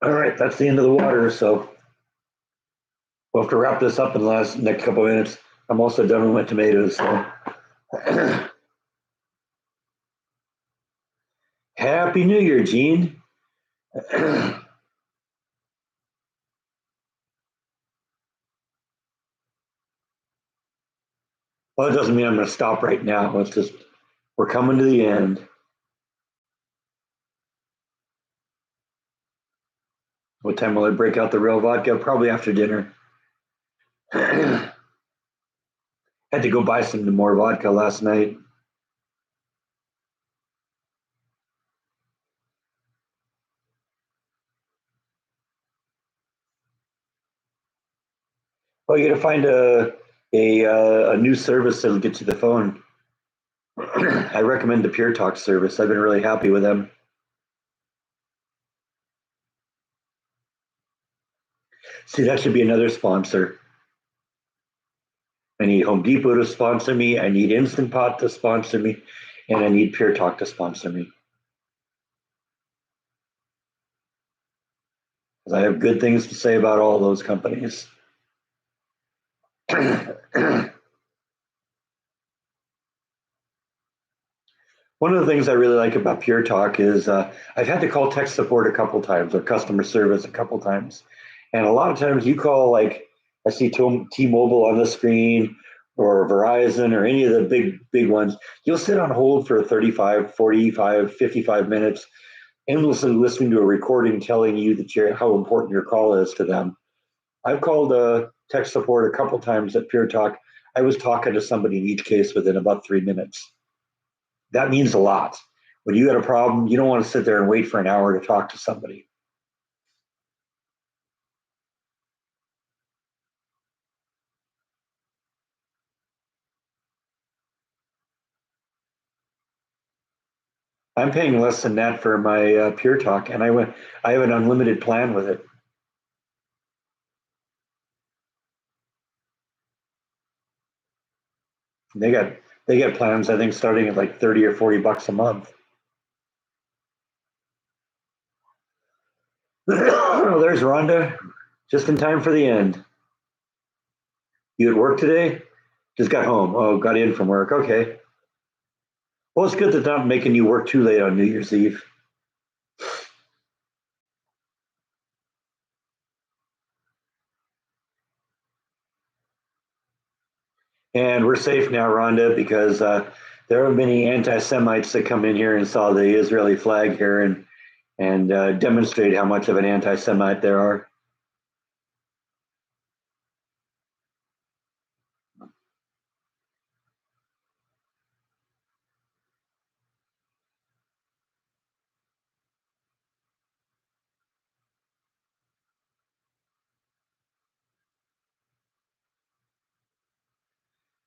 All right, that's the end of the water. So we'll have to wrap this up in the next couple of minutes. I'm also done with my tomatoes. So. Happy New Year, Gene. Well, it doesn't mean I'm going to stop right now. It's just we're coming to the end. What time will I break out the real vodka? Probably after dinner. Had to go buy some more vodka last night. Well, you got to find a new service that'll get you the phone. I recommend the Pure Talk service. I've been really happy with them. See, that should be another sponsor. I need Home Depot to sponsor me. I need Instant Pot to sponsor me, and I need Pure Talk to sponsor me. Because I have good things to say about all those companies. One of the things I really like about Pure Talk is I've had to call tech support a couple times or customer service a couple times. And a lot of times you call, like, I see T-Mobile on the screen or Verizon or any of the big ones. You'll sit on hold for 35, 45, 55 minutes, endlessly listening to a recording telling you that how important your call is to them. I've called tech support a couple times at Pure Talk. I was talking to somebody in each case within about 3 minutes. That means a lot. When you got a problem, you don't want to sit there and wait for an hour to talk to somebody. I'm paying less than that for my Pure Talk, and I have an unlimited plan with it. They got they get plans, I think, starting at like 30 or $40 a month. There's Rhonda, just in time for the end. You at work today? Just got home. Oh, got in from work. Okay. Well, it's good that they're not making you work too late on New Year's Eve. And we're safe now, Rhonda, because there are many anti-Semites that come in here and saw the Israeli flag here and demonstrate how much of an anti-Semite there are.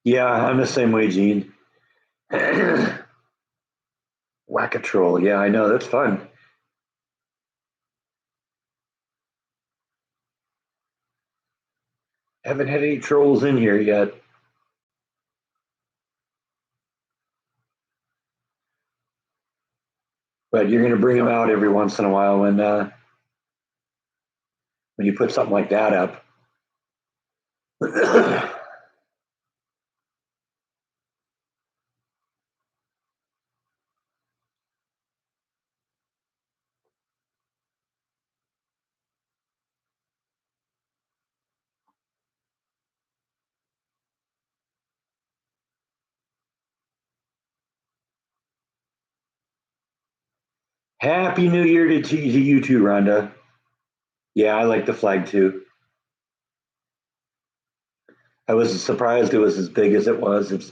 Yeah, I'm the same way, Gene. Whack-a-troll. Yeah, I know. That's fun. Haven't had any trolls in here yet, but you're going to bring them out every once in a while when you put something like that up. Happy New Year to you too, Rhonda. Yeah, I like the flag too. I was surprised it was as big as it was. It's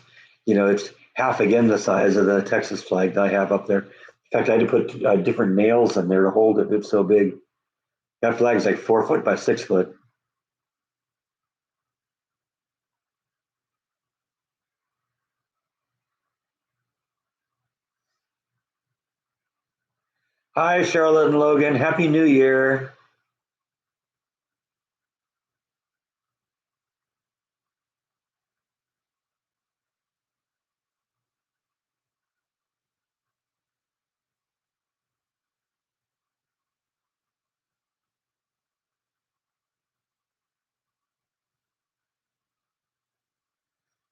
half again the size of the Texas flag that I have up there. In fact, I had to put different nails in there to hold it. It's so big. That flag's like 4 foot by 6 foot. Hi, Charlotte and Logan. Happy New Year.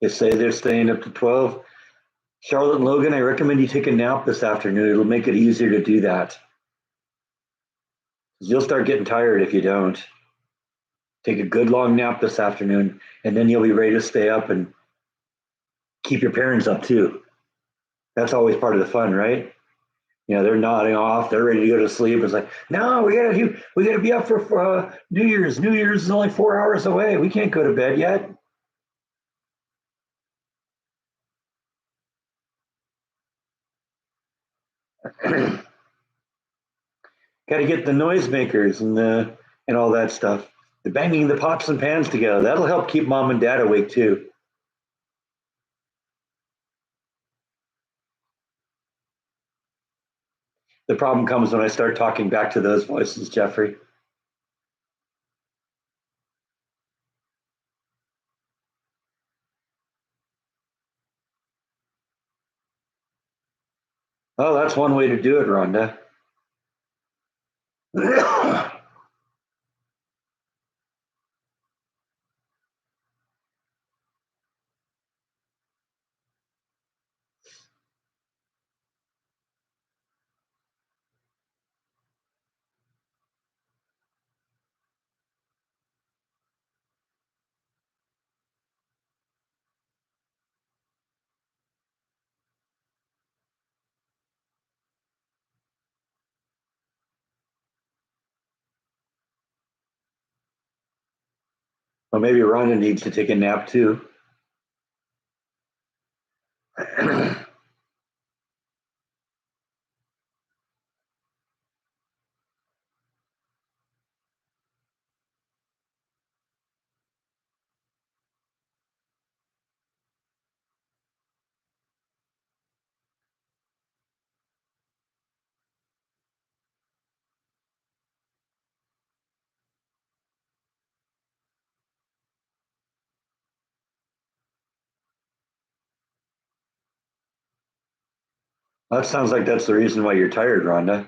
They say they're staying up to 12. Charlotte and Logan, I recommend you take a nap this afternoon. It'll make it easier to do that. You'll start getting tired if you don't. Take a good long nap this afternoon, and then you'll be ready to stay up and keep your parents up too. That's always part of the fun, right? You know, they're nodding off, they're ready to go to sleep. It's like, no, we gotta be up for New Year's. New Year's is only 4 hours away. We can't go to bed yet. Got to get the noisemakers and all that stuff. The banging the pots and pans together. That'll help keep mom and dad awake too. The problem comes when I start talking back to those voices, Jeffrey. Oh, that's one way to do it, Rhonda. Well, maybe Rhonda needs to take a nap too. That sounds like that's the reason why you're tired, Rhonda.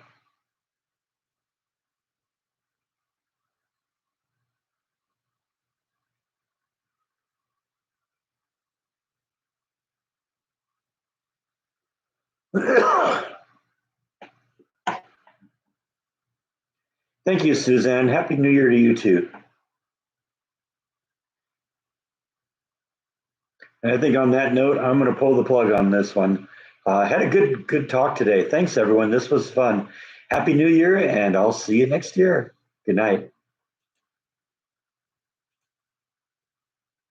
Thank you, Suzanne. Happy New Year to you too. And I think on that note, I'm going to pull the plug on this one. Had a good talk today. Thanks, everyone. This was fun. Happy New Year, and I'll see you next year. Good night.